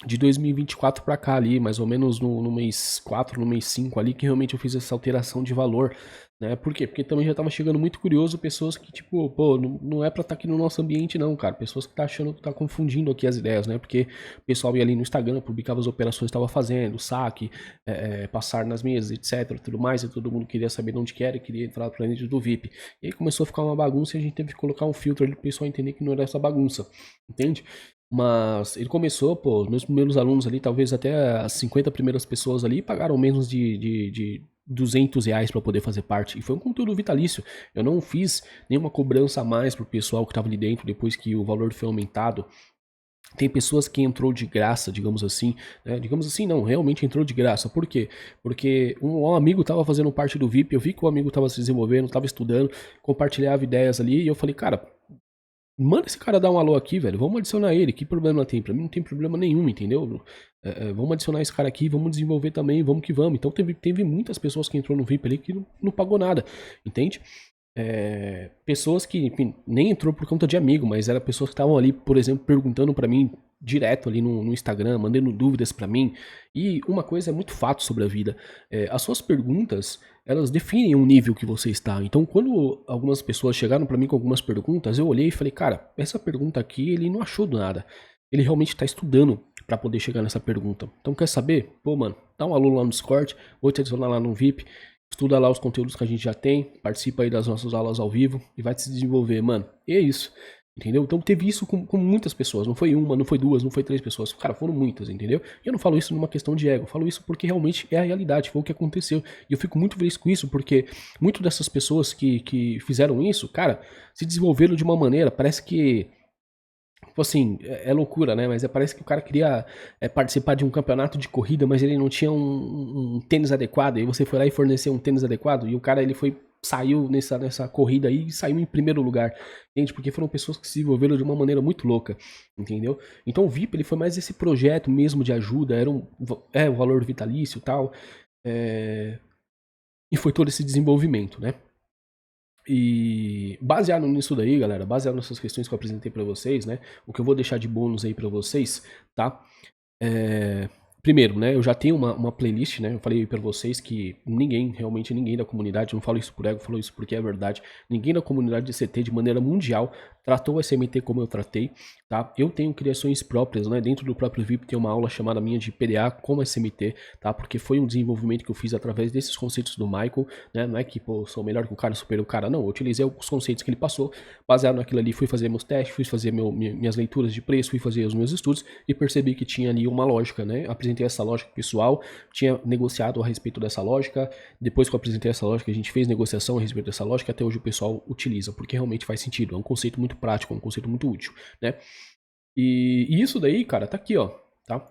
de 2024 para cá ali, mais ou menos no mês 4, no mês 5 ali, que realmente eu fiz essa alteração de valor, né? Por quê? Porque também já tava chegando muito curioso pessoas que, tipo, pô, não é pra estar aqui no nosso ambiente não, cara. Pessoas que tá achando que tá confundindo aqui as ideias, né? Porque o pessoal ia ali no Instagram, publicava as operações que tava fazendo, saque, passar nas mesas, etc, tudo mais, e todo mundo queria saber de onde que era, queria entrar no dentro do VIP. E aí começou a ficar uma bagunça e a gente teve que colocar um filtro ali pro pessoal entender que não era essa bagunça, entende? Mas ele começou, pô, os meus primeiros alunos ali, talvez até as 50 primeiras pessoas ali, pagaram menos de R$ 200 para poder fazer parte. E foi um conteúdo vitalício. Eu não fiz nenhuma cobrança a mais pro pessoal que estava ali dentro depois que o valor foi aumentado. Tem pessoas que entrou de graça, digamos assim, né? Digamos assim, não, realmente entrou de graça. Por quê? Porque um amigo estava fazendo parte do VIP, eu vi que o amigo estava se desenvolvendo, estava estudando, compartilhava ideias ali, e eu falei, cara, manda esse cara dar um alô aqui, velho. Vamos adicionar ele. Que problema tem? Pra mim não tem problema nenhum, entendeu? Vamos adicionar esse cara aqui, vamos desenvolver também, vamos que vamos. Então teve muitas pessoas que entrou no VIP ali que não pagou nada, entende? Pessoas que nem entrou por conta de amigo, mas eram pessoas que estavam ali, por exemplo, perguntando pra mim direto ali no Instagram, mandando dúvidas pra mim. E uma coisa é muito fato sobre a vida. As suas perguntas, elas definem o nível que você está. Então, quando algumas pessoas chegaram pra mim com algumas perguntas, eu olhei e falei, cara, essa pergunta aqui ele não achou do nada. Ele realmente tá estudando pra poder chegar nessa pergunta. Então, quer saber? Pô, mano, dá um aluno lá no Discord, vou te adicionar lá no VIP. Estuda lá os conteúdos que a gente já tem, participa aí das nossas aulas ao vivo e vai se desenvolver, mano. E é isso, entendeu? Então teve isso com muitas pessoas, não foi uma, não foi duas, não foi três pessoas, cara, foram muitas, entendeu? E eu não falo isso numa questão de ego, eu falo isso porque realmente é a realidade, foi o que aconteceu. E eu fico muito feliz com isso, porque muitas dessas pessoas que fizeram isso, cara, se desenvolveram de uma maneira, parece que... Tipo assim, é loucura, né? Mas parece que o cara queria participar de um campeonato de corrida, mas ele não tinha um tênis adequado. E você foi lá e forneceu um tênis adequado. E o cara, ele saiu nessa corrida aí e saiu em primeiro lugar. Entende? Porque foram pessoas que se desenvolveram de uma maneira muito louca. Entendeu? Então o VIP, ele foi mais esse projeto mesmo de ajuda. Era o valor vitalício e tal. E foi todo esse desenvolvimento, né? E baseado nisso daí, galera, baseado nessas questões que eu apresentei pra vocês, né? O que eu vou deixar de bônus aí pra vocês, tá? Primeiro, né? Eu já tenho uma playlist, né? Eu falei pra vocês que realmente ninguém da comunidade, não falo isso por ego, eu falo isso porque é verdade. Ninguém da comunidade de CT de maneira mundial tratou o SMT como eu tratei, tá? Eu tenho criações próprias, né? Dentro do próprio VIP tem uma aula chamada minha de PDA como SMT, tá? Porque foi um desenvolvimento que eu fiz através desses conceitos do Michael, né? Não é que, pô, eu sou melhor que o cara, superei o cara, não. Eu utilizei os conceitos que ele passou, baseado naquilo ali, fui fazer meus testes, fui fazer minhas leituras de preço, fui fazer os meus estudos e percebi que tinha ali uma lógica, né? Apresentei essa lógica pessoal, tinha negociado a respeito dessa lógica, depois que eu apresentei essa lógica, a gente fez negociação a respeito dessa lógica, até hoje o pessoal utiliza, porque realmente faz sentido, é um conceito muito prático, é um conceito muito útil, né? E isso daí, cara, tá aqui, ó, tá?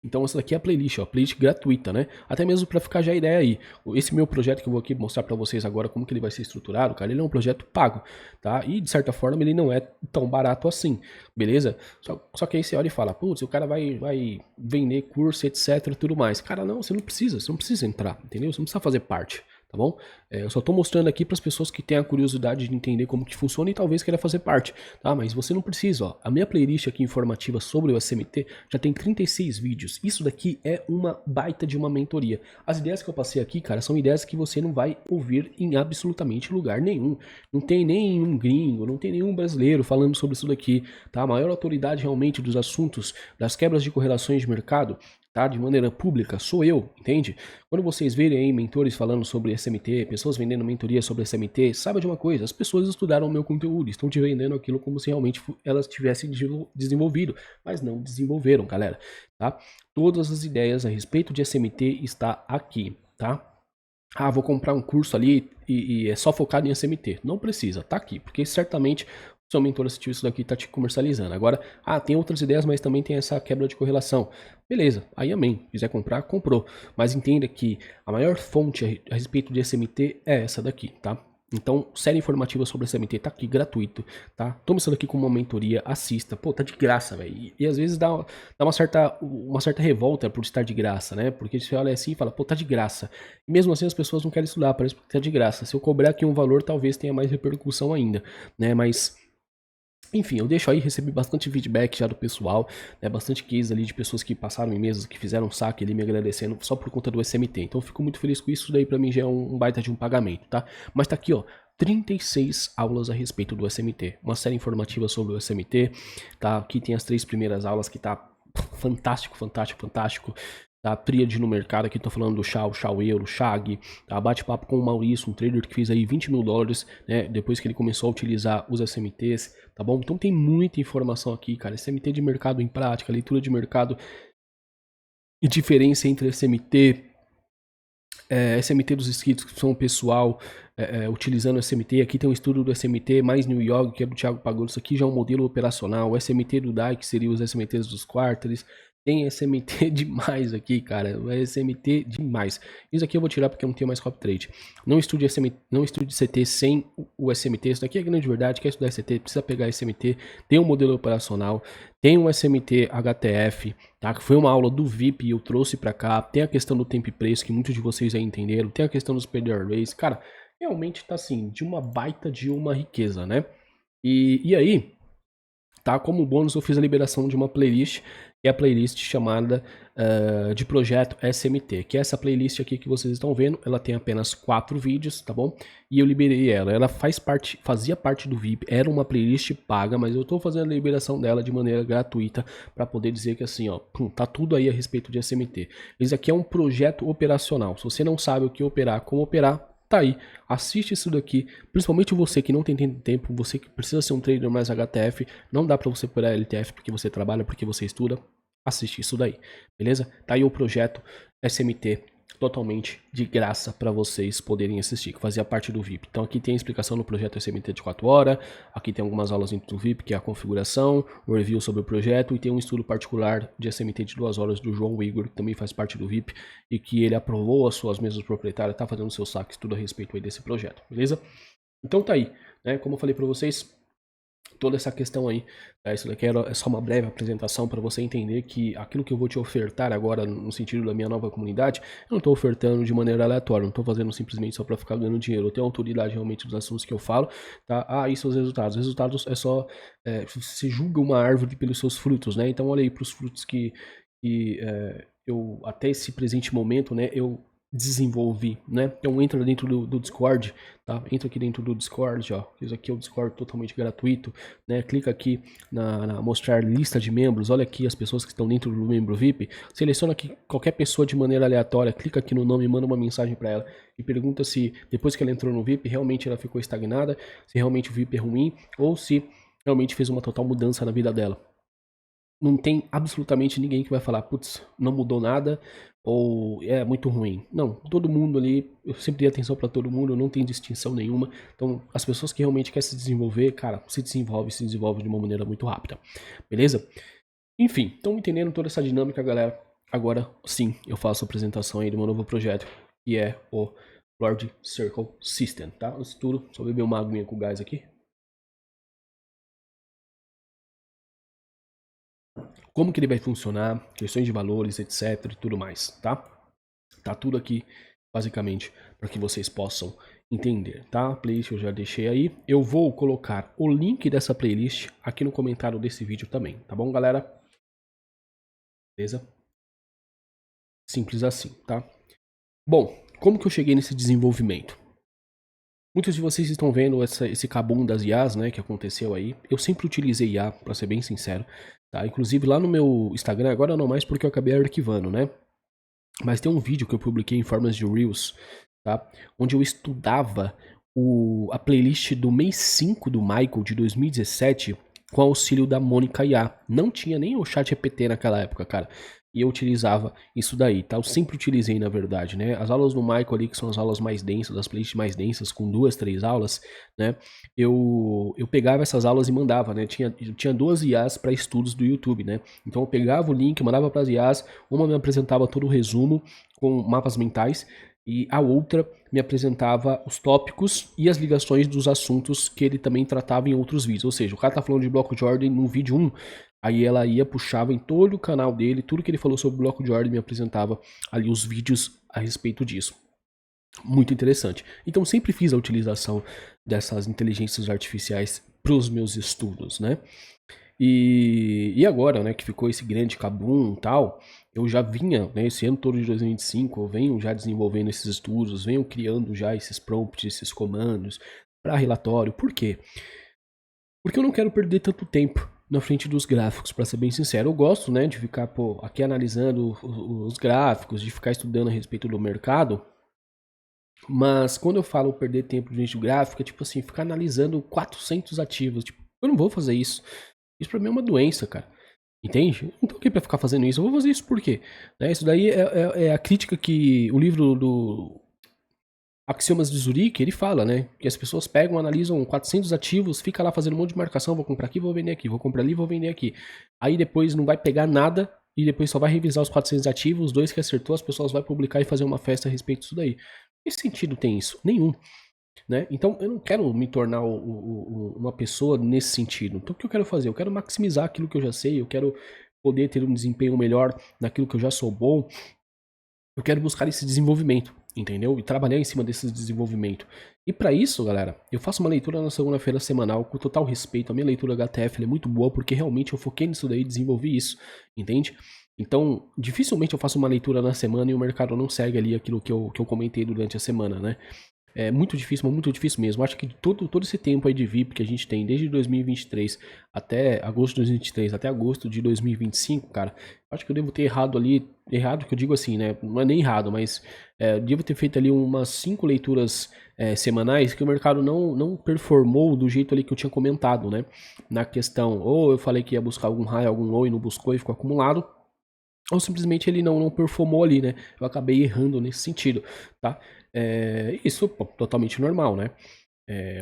Então essa daqui é a playlist, ó, playlist gratuita, né? Até mesmo para ficar já a ideia aí. Esse meu projeto que eu vou aqui mostrar para vocês agora como que ele vai ser estruturado, cara, ele é um projeto pago, tá? E de certa forma ele não é tão barato assim, beleza? Só que aí você olha e fala, putz, o cara vai vender curso, etc, tudo mais. Cara, não, você não precisa entrar, entendeu? Você não precisa fazer parte. Tá bom? Eu só tô mostrando aqui para as pessoas que têm a curiosidade de entender como que funciona e talvez queira fazer parte, tá? Mas você não precisa, ó. A minha playlist aqui informativa sobre o SMT já tem 36 vídeos. Isso daqui é uma baita de uma mentoria. As ideias que eu passei aqui, cara, são ideias que você não vai ouvir em absolutamente lugar nenhum. Não tem nenhum gringo, não tem nenhum brasileiro falando sobre isso daqui, tá? A maior autoridade realmente dos assuntos das quebras de correlações de mercado, tá? De maneira pública, sou eu, entende? Quando vocês verem aí mentores falando sobre SMT, pessoas vendendo mentoria sobre SMT, saiba de uma coisa, as pessoas estudaram o meu conteúdo, estão te vendendo aquilo como se realmente elas tivessem desenvolvido, mas não desenvolveram, galera, tá? Todas as ideias a respeito de SMT está aqui, tá? Ah, vou comprar um curso ali e é só focado em SMT. Não precisa, tá aqui, porque certamente o seu mentor assistiu isso daqui e tá te comercializando. Agora, tem outras ideias, mas também tem essa quebra de correlação. Beleza, aí amém. Quiser comprar, comprou. Mas entenda que a maior fonte a respeito de SMT é essa daqui, tá? Então, série informativa sobre SMT tá aqui, gratuito, tá? Toma isso daqui como uma mentoria, assista. Pô, tá de graça, velho. E às vezes dá uma certa revolta por estar de graça, né? Porque você olha assim e fala, pô, tá de graça. E mesmo assim as pessoas não querem estudar, parece que tá de graça. Se eu cobrar aqui um valor, talvez tenha mais repercussão ainda, né? Mas... enfim, eu deixo aí, recebi bastante feedback já do pessoal, né, bastante case ali de pessoas que passaram em mesas, que fizeram saque ali me agradecendo só por conta do SMT. Então eu fico muito feliz com isso, daí pra mim já é um baita de um pagamento, tá? Mas tá aqui, ó, 36 aulas a respeito do SMT, uma série informativa sobre o SMT, tá? Aqui tem as 3 primeiras aulas que tá fantástico, fantástico, fantástico. Tá, tríade no mercado, aqui tô falando do Shao Euro, Shag, tá, bate-papo com o Maurício, um trader que fez aí $20 mil, né, depois que ele começou a utilizar os SMTs, tá bom? Então tem muita informação aqui, cara, SMT de mercado em prática, leitura de mercado e diferença entre SMT, SMT dos inscritos que são o pessoal utilizando o SMT, aqui tem um estudo do SMT mais New York, que é do Thiago Pagolo, isso aqui já é um modelo operacional, o SMT do DAI, que seria os SMTs dos quarters. Tem SMT demais aqui, cara. É SMT demais. Isso aqui eu vou tirar porque eu não tenho mais copy trade. Não estude SMT, não estude CT sem o SMT. Isso daqui é grande verdade. Quer estudar ST, precisa pegar SMT. Tem um modelo operacional. Tem um SMT HTF, tá? Que foi uma aula do VIP e eu trouxe pra cá. Tem a questão do tempo e preço, que muitos de vocês já entenderam. Tem a questão dos PD arrays. Cara, realmente tá assim, de uma baita de uma riqueza, né? E aí, tá? Como bônus eu fiz a liberação de uma playlist, que é a playlist chamada de projeto SMT, que é essa playlist aqui que vocês estão vendo. Ela tem apenas 4 vídeos, tá bom? E eu liberei ela. Ela fazia parte do VIP, era uma playlist paga, mas eu tô fazendo a liberação dela de maneira gratuita para poder dizer que assim, ó, tá tudo aí a respeito de SMT. Esse aqui é um projeto operacional. Se você não sabe o que operar, como operar, tá aí, assiste isso daqui, principalmente você que não tem tempo, você que precisa ser um trader mais HTF, não dá para você operar LTF porque você trabalha, porque você estuda, assiste isso daí, beleza? Tá aí o projeto SMT totalmente de graça para vocês poderem assistir, que fazia parte do VIP. Então aqui tem a explicação do projeto SMT de 4 horas, aqui tem algumas aulas dentro do VIP, que é a configuração, um review sobre o projeto, e tem um estudo particular de SMT de 2 horas do João Igor, que também faz parte do VIP, e que ele aprovou as suas mesas proprietárias, tá fazendo seus saques, tudo a respeito aí desse projeto, beleza? Então tá aí, né? Como eu falei para vocês, toda essa questão aí, isso daqui é só uma breve apresentação para você entender que aquilo que eu vou te ofertar agora no sentido da minha nova comunidade, eu não estou ofertando de maneira aleatória, não estou fazendo simplesmente só para ficar ganhando dinheiro, eu tenho autoridade realmente dos assuntos que eu falo, tá? Isso são os resultados é só, você julga uma árvore pelos seus frutos, né? Então olha aí para os frutos que eu, até esse presente momento, né, eu desenvolvi, né? Então entra dentro do Discord, tá? Entra aqui dentro do Discord, ó. Isso aqui é o Discord totalmente gratuito, né? Clica aqui na mostrar lista de membros, olha aqui as pessoas que estão dentro do membro VIP, seleciona aqui qualquer pessoa de maneira aleatória, clica aqui no nome, manda uma mensagem para ela e pergunta se depois que ela entrou no VIP, realmente ela ficou estagnada, se realmente o VIP é ruim ou se realmente fez uma total mudança na vida dela. Não tem absolutamente ninguém que vai falar, putz, não mudou nada ou é muito ruim. Não, todo mundo ali, eu sempre dei atenção para todo mundo, não tem distinção nenhuma. Então, as pessoas que realmente querem se desenvolver, cara, se desenvolve de uma maneira muito rápida. Beleza? Enfim, estão entendendo toda essa dinâmica, galera? Agora sim, eu faço a apresentação aí do meu novo projeto, que é o Lord Circle System, tá? Isso tudo, só beber uma aguinha com gás aqui. Como que ele vai funcionar, questões de valores, etc e tudo mais, tá? Tá tudo aqui, basicamente, para que vocês possam entender, tá? A playlist eu já deixei aí. Eu vou colocar o link dessa playlist aqui no comentário desse vídeo também, tá bom, galera? Beleza? Simples assim, tá? Bom, como que eu cheguei nesse desenvolvimento? Muitos de vocês estão vendo esse cabum das IAs, né, que aconteceu aí. Eu sempre utilizei IA, para ser bem sincero, tá? Inclusive lá no meu Instagram, agora não mais porque eu acabei arquivando, né? Mas tem um vídeo que eu publiquei em formas de Reels, tá? Onde eu estudava a playlist do mês 5 do Michael de 2017 com auxílio da Mônica IA. Não tinha nem o chat GPT naquela época, cara. E eu utilizava isso daí, tá? Eu sempre utilizei, na verdade, né? As aulas do Michael ali, que são as aulas mais densas, as playlists mais densas, com 2, 3 aulas, né? Eu pegava essas aulas e mandava, né? Tinha 2 IAs para estudos do YouTube, né? Então eu pegava o link, mandava para as IAs, uma me apresentava todo o resumo com mapas mentais e a outra me apresentava os tópicos e as ligações dos assuntos que ele também tratava em outros vídeos. Ou seja, o cara tá falando de bloco de ordem no vídeo 1, aí ela ia, puxava em todo o canal dele, tudo que ele falou sobre bloco de ordem me apresentava ali os vídeos a respeito disso. Muito interessante. Então sempre fiz a utilização dessas inteligências artificiais para os meus estudos, né? E agora, né, que ficou esse grande cabum e tal, eu já vinha, né, esse ano todo de 2025, eu venho já desenvolvendo esses estudos, venho criando já esses prompts, esses comandos para relatório. Por quê? Porque eu não quero perder tanto tempo na frente dos gráficos, para ser bem sincero. Eu gosto, né, de ficar, pô, aqui analisando os gráficos, de ficar estudando a respeito do mercado, mas quando eu falo perder tempo dentro do gráfico, é tipo assim, ficar analisando 400 ativos. Tipo, eu não vou fazer isso. Isso pra mim é uma doença, cara. Entende? Não tô aqui pra ficar fazendo isso. Eu vou fazer isso por quê? Né? Isso daí é a crítica que o livro do Axiomas de Zurique, ele fala, né? Que as pessoas pegam, analisam 400 ativos, fica lá fazendo um monte de marcação, vou comprar aqui, vou vender aqui, vou comprar ali, vou vender aqui. Aí depois não vai pegar nada e depois só vai revisar os 400 ativos, os 2 que acertou, as pessoas vão publicar e fazer uma festa a respeito disso daí. Que sentido tem isso? Nenhum. Né? Então eu não quero me tornar uma pessoa nesse sentido. Então o que eu quero fazer? Eu quero maximizar aquilo que eu já sei, eu quero poder ter um desempenho melhor naquilo que eu já sou bom. Eu quero buscar esse desenvolvimento, entendeu? E trabalhar em cima desse desenvolvimento. E para isso, galera, eu faço uma leitura na segunda-feira semanal com total respeito. A minha leitura HTF é muito boa porque realmente eu foquei nisso daí e desenvolvi isso, entende? Então, dificilmente eu faço uma leitura na semana e o mercado não segue ali aquilo que eu comentei durante a semana, né? É muito difícil mesmo. Acho que todo esse tempo aí de VIP que a gente tem, desde 2023 até agosto de 2023, até agosto de 2025, cara, acho que eu devo ter errado ali, errado que eu digo assim, né? Não é nem errado, mas devo ter feito ali umas 5 leituras semanais que o mercado não performou do jeito ali que eu tinha comentado, né? Na questão, ou eu falei que ia buscar algum high, algum low e não buscou e ficou acumulado, ou simplesmente ele não performou ali, né? Eu acabei errando nesse sentido, tá? Isso, pô, totalmente normal, né?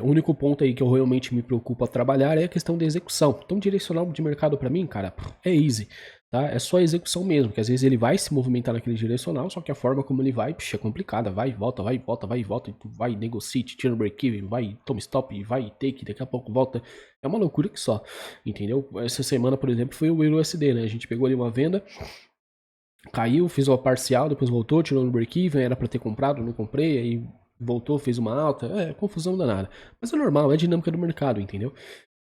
O único ponto aí que eu realmente me preocupo a trabalhar é a questão da execução. Então, direcional de mercado para mim, cara, é easy, tá? É só a execução mesmo, que às vezes ele vai se movimentar naquele direcional, só que a forma como ele vai, é complicada. Vai e volta, vai e volta, vai e volta, e tu vai, negocie, tira o break-even, vai, toma stop, vai, take, daqui a pouco volta. É uma loucura que só, entendeu? Essa semana, por exemplo, foi o EURUSD, né? A gente pegou ali uma venda, caiu, fiz uma parcial, depois voltou, tirou no break-even, era para ter comprado, não comprei, aí voltou, fez uma alta, confusão danada. Mas é normal, é a dinâmica do mercado, entendeu?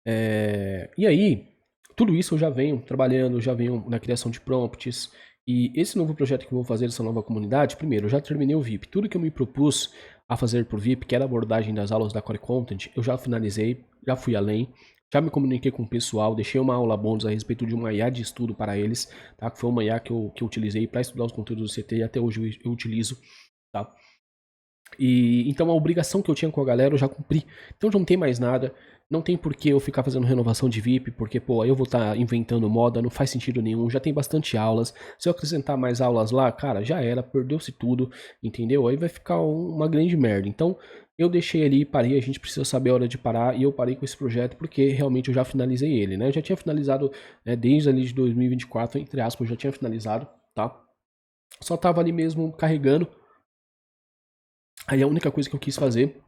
E aí, tudo isso eu já venho trabalhando, já venho na criação de prompts, E esse novo projeto que eu vou fazer, essa nova comunidade, primeiro, eu já terminei o VIP. Tudo que eu me propus a fazer por VIP, que era a abordagem das aulas da Core Content, eu já finalizei, já fui além, já me comuniquei com o pessoal, deixei uma aula bônus a respeito de uma IA de estudo para eles, tá? Que foi uma IA que eu utilizei para estudar os conteúdos do CT e até hoje eu utilizo, tá? E então a obrigação que eu tinha com a galera eu já cumpri. Então já não tem mais nada. Não tem por que eu ficar fazendo renovação de VIP, porque, pô, aí eu vou estar inventando moda, não faz sentido nenhum, já tem bastante aulas. Se eu acrescentar mais aulas lá, cara, já era, perdeu-se tudo, entendeu? Aí vai ficar uma grande merda. Então, eu deixei ali, parei, a gente precisa saber a hora de parar, e eu parei com esse projeto porque realmente eu já finalizei ele, né? Eu já tinha finalizado, né, desde ali de 2024, entre aspas, eu já tinha finalizado, tá? Só tava ali mesmo carregando. Aí a única coisa que eu quis fazer,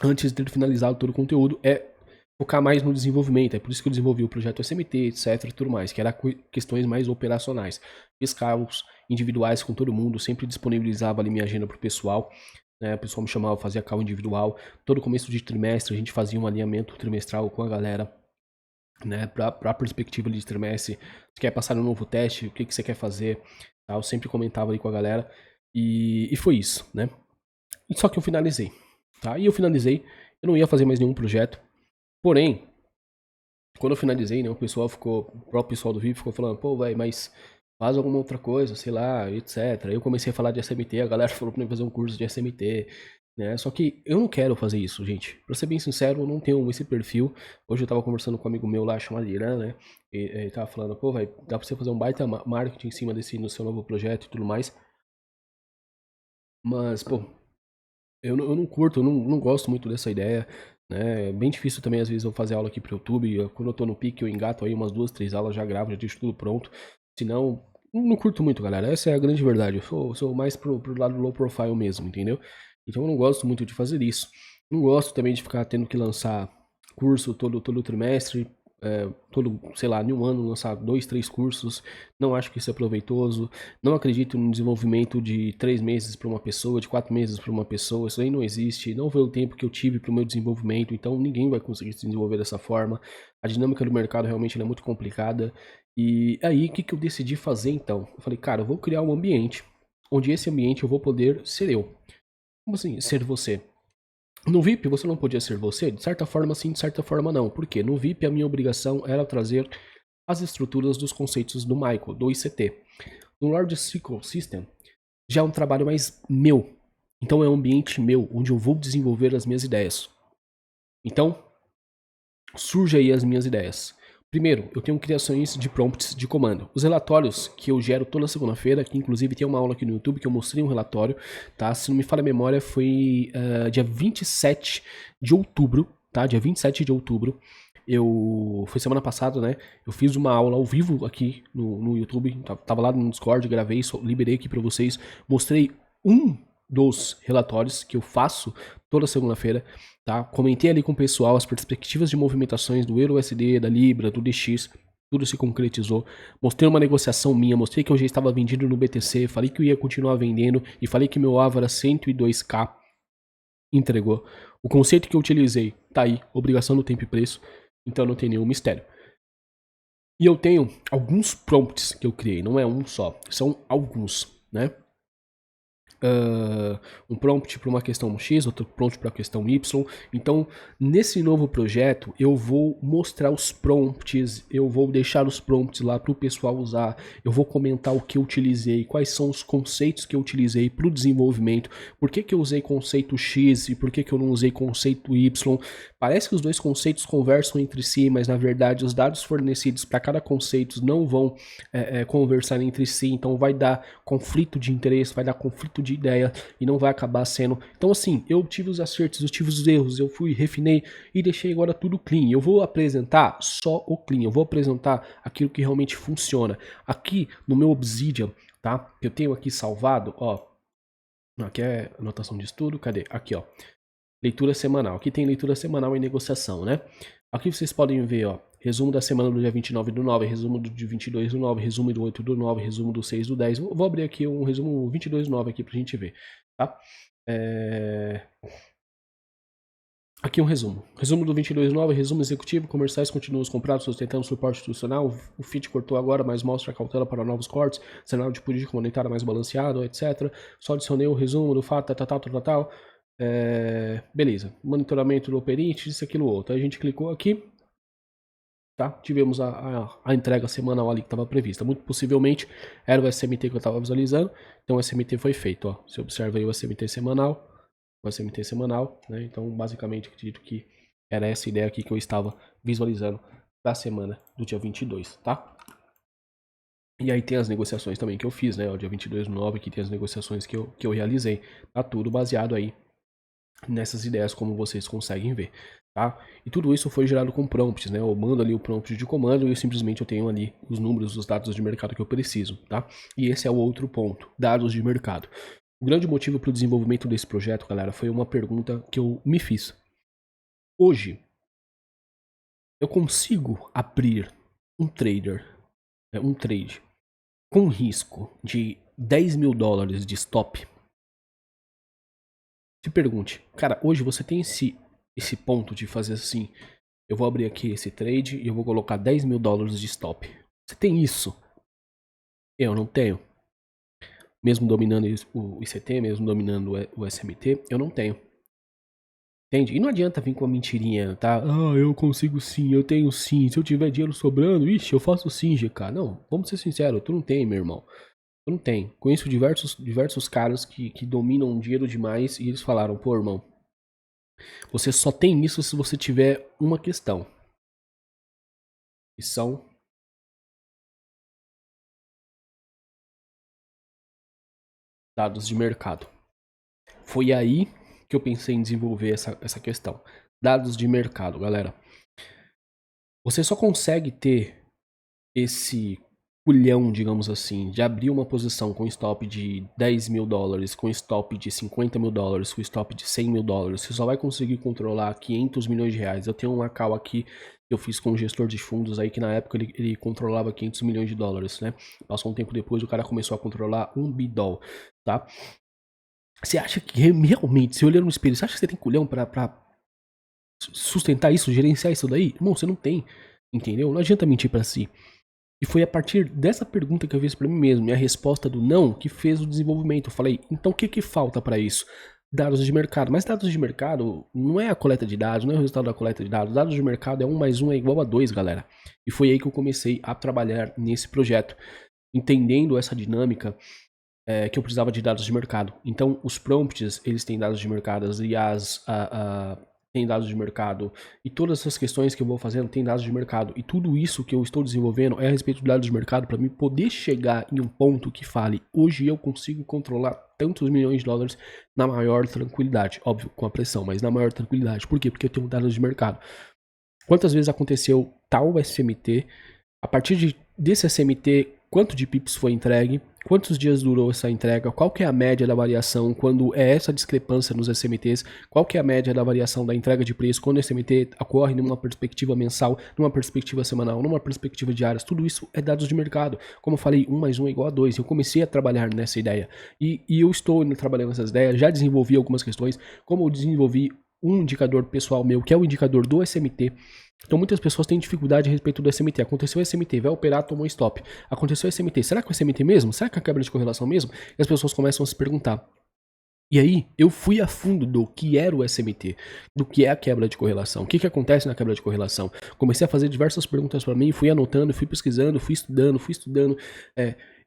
antes de ter finalizado todo o conteúdo, é focar mais no desenvolvimento. É por isso que eu desenvolvi o projeto SMT, etc e tudo mais, que era questões mais operacionais. Fiz calls individuais com todo mundo, sempre disponibilizava ali minha agenda pro pessoal. Né? O pessoal me chamava, fazia call individual. Todo começo de trimestre a gente fazia um alinhamento trimestral com a galera, né, pra perspectiva de trimestre. Você quer passar no novo teste? O que você quer fazer? Tá? Eu sempre comentava ali com a galera. E foi isso, né? Só que eu finalizei, tá? E eu finalizei, eu não ia fazer mais nenhum projeto. Porém, quando eu finalizei, né, o próprio pessoal do VIP ficou falando, pô, velho, mas faz alguma outra coisa, sei lá, etc. Aí eu comecei a falar de SMT, a galera falou pra mim fazer um curso de SMT, né? Só que eu não quero fazer isso, gente. Pra ser bem sincero, eu não tenho esse perfil. Hoje eu tava conversando com um amigo meu lá, chamado Irã, né? E ele tava falando, pô, velho, dá pra você fazer um baita marketing em cima desse no seu novo projeto e tudo mais. Mas, pô, eu não curto, eu não gosto muito dessa ideia, né? É bem difícil também, às vezes, eu fazer aula aqui pro YouTube. Quando eu tô no pique, eu engato aí umas 2, 3 aulas, já gravo, já deixo tudo pronto. Senão, não curto muito, galera. Essa é a grande verdade. Eu sou mais pro lado low profile mesmo, entendeu? Então eu não gosto muito de fazer isso. Não gosto também de ficar tendo que lançar curso todo trimestre. Todo, sei lá, em um ano lançar 2, 3 cursos. Não acho que isso é proveitoso. Não acredito no desenvolvimento de 3 meses para uma pessoa, de 4 meses para uma pessoa. Isso aí não existe. Não foi o tempo que eu tive para o meu desenvolvimento. Então ninguém vai conseguir se desenvolver dessa forma. A dinâmica do mercado realmente é muito complicada. E aí, o que eu decidi fazer então? Eu falei, cara, eu vou criar um ambiente onde esse ambiente eu vou poder ser eu. Como assim, ser você? No VIP você não podia ser você? De certa forma sim, de certa forma não. Por quê? No VIP a minha obrigação era trazer as estruturas dos conceitos do Michael, do ICT. No Large SQL System já é um trabalho mais meu. Então é um ambiente meu, onde eu vou desenvolver as minhas ideias. Então, surge aí as minhas ideias. Primeiro, eu tenho criações de prompts de comando. Os relatórios que eu gero toda segunda-feira, que inclusive tem uma aula aqui no YouTube que eu mostrei um relatório, tá? Se não me falha a memória, foi dia 27 de outubro, tá? Dia 27 de outubro. Foi semana passada, né? Eu fiz uma aula ao vivo aqui no YouTube, tava lá no Discord, gravei, liberei aqui pra vocês, mostrei um dos relatórios que eu faço toda segunda-feira, tá? Comentei ali com o pessoal as perspectivas de movimentações do Euro-USD, da Libra, do DX, tudo se concretizou. Mostrei uma negociação minha, mostrei que eu já estava vendido no BTC, falei que eu ia continuar vendendo e falei que meu alvo era 102k. Entregou. O conceito que eu utilizei tá aí, obrigação do tempo e preço, então não tem nenhum mistério. E eu tenho alguns prompts que eu criei, não é um só, são alguns, né? Um prompt para uma questão X, outro prompt para a questão Y. Então, nesse novo projeto, eu vou mostrar os prompts, eu vou deixar os prompts lá para o pessoal usar, eu vou comentar o que eu utilizei, quais são os conceitos que eu utilizei para o desenvolvimento, por que eu usei conceito X e por que eu não usei conceito Y. Parece que os dois conceitos conversam entre si, mas na verdade os dados fornecidos para cada conceito não vão conversar entre si, então vai dar conflito de interesse, vai dar conflito de ideia e não vai acabar sendo. Então assim, eu tive os acertos, eu tive os erros, eu fui, refinei e deixei agora tudo clean. Eu vou apresentar só o clean, eu vou apresentar aquilo que realmente funciona. Aqui no meu Obsidian, tá? Eu tenho aqui salvado, ó. Aqui é anotação de estudo, cadê? Aqui, ó. Leitura semanal. Aqui tem leitura semanal e negociação, né? Aqui vocês podem ver, ó, resumo da semana do dia 29/9, resumo do dia 22/9, resumo do 8/9, resumo do 6/10. Vou abrir aqui um resumo 22/9 aqui pra gente ver, tá? Aqui um resumo. Resumo do 22.9, resumo executivo, comerciais continuam os comprados, sustentando o suporte institucional, o FIT cortou agora, mas mostra a cautela para novos cortes, cenário de política monetária mais balanceado, etc. Só adicionei o resumo do fato, tal. Beleza. Monitoramento do operante, isso, aquilo, outro. Aí a gente clicou aqui, tá? Tivemos a entrega semanal ali que estava prevista. Muito possivelmente era o SMT que eu estava visualizando, então o SMT foi feito, ó. Você observa aí o SMT semanal, né? Então, basicamente, acredito que era essa ideia aqui que eu estava visualizando da semana do dia 22, tá? E aí tem as negociações também que eu fiz, né? O dia 22/9, aqui tem as negociações que eu realizei. Tá tudo baseado aí nessas ideias, como vocês conseguem ver, tá? E tudo isso foi gerado com prompts, né? Eu mando ali o prompt de comando e eu tenho ali os números, os dados de mercado que eu preciso, tá? E esse é o outro ponto, dados de mercado. O grande motivo para o desenvolvimento desse projeto, galera, foi uma pergunta que eu me fiz. Hoje, eu consigo abrir um trade com risco de $10.000 de stop? Se pergunte, cara, hoje você tem esse ponto de fazer assim, eu vou abrir aqui esse trade e eu vou colocar $10.000 de stop. Você tem isso? Eu não tenho. Mesmo dominando o ICT, mesmo dominando o SMT, eu não tenho. Entende? E não adianta vir com a mentirinha, tá? Ah, eu consigo sim, eu tenho sim. Se eu tiver dinheiro sobrando, ixi, eu faço sim, GK. Não, vamos ser sinceros, tu não tem, meu irmão. Tu não tem. Conheço diversos caras que dominam dinheiro demais e eles falaram, pô, irmão, você só tem isso se você tiver uma questão. Que são dados de mercado. Foi aí que eu pensei em desenvolver essa questão. Dados de mercado, galera. Você só consegue ter esse culhão, digamos assim, de abrir uma posição com stop de $10.000, com stop de $50.000, com stop de $100.000, você só vai conseguir controlar R$500 milhões. Eu tenho uma call aqui que eu fiz com um gestor de fundos aí que na época ele controlava $500 milhões, né? Passou um tempo depois o cara começou a controlar $1 bilhão, tá? Você acha que realmente, se olhar no espelho, você acha que você tem culhão pra sustentar isso, gerenciar isso daí? Irmão, você não tem, entendeu? Não adianta mentir pra si. E foi a partir dessa pergunta que eu fiz pra mim mesmo, e a resposta do não, que fez o desenvolvimento. Eu falei, então o que falta pra isso? Dados de mercado. Mas dados de mercado não é a coleta de dados, não é o resultado da coleta de dados. Dados de mercado é 1 mais 1 é igual a 2, galera. E foi aí que eu comecei a trabalhar nesse projeto, entendendo essa dinâmica que eu precisava de dados de mercado. Então, os prompts, eles têm dados de mercado, as IAs têm dados de mercado, e todas essas questões que eu vou fazendo têm dados de mercado. E tudo isso que eu estou desenvolvendo é a respeito de dados de mercado para mim poder chegar em um ponto que fale, hoje eu consigo controlar tantos milhões de dólares na maior tranquilidade. Óbvio, com a pressão, mas na maior tranquilidade. Por quê? Porque eu tenho dados de mercado. Quantas vezes aconteceu tal SMT, a partir desse SMT, quanto de pips foi entregue, quantos dias durou essa entrega, qual que é a média da variação quando é essa discrepância nos SMTs, qual que é a média da variação da entrega de preço quando o SMT ocorre numa perspectiva mensal, numa perspectiva semanal, numa perspectiva diária, tudo isso é dados de mercado. Como eu falei, 1 mais 1 é igual a 2. Eu comecei a trabalhar nessa ideia e eu estou trabalhando nessas ideias, já desenvolvi algumas questões, como eu desenvolvi um indicador pessoal meu, que é o indicador do SMT. Então muitas pessoas têm dificuldade a respeito do SMT. Aconteceu o SMT, vai operar, tomou stop. Aconteceu o SMT, será que é o SMT mesmo? Será que é a quebra de correlação mesmo? E as pessoas começam a se perguntar. E aí, eu fui a fundo do que era o SMT, do que é a quebra de correlação, o que acontece na quebra de correlação. Comecei a fazer diversas perguntas para mim, fui anotando, fui pesquisando, fui estudando.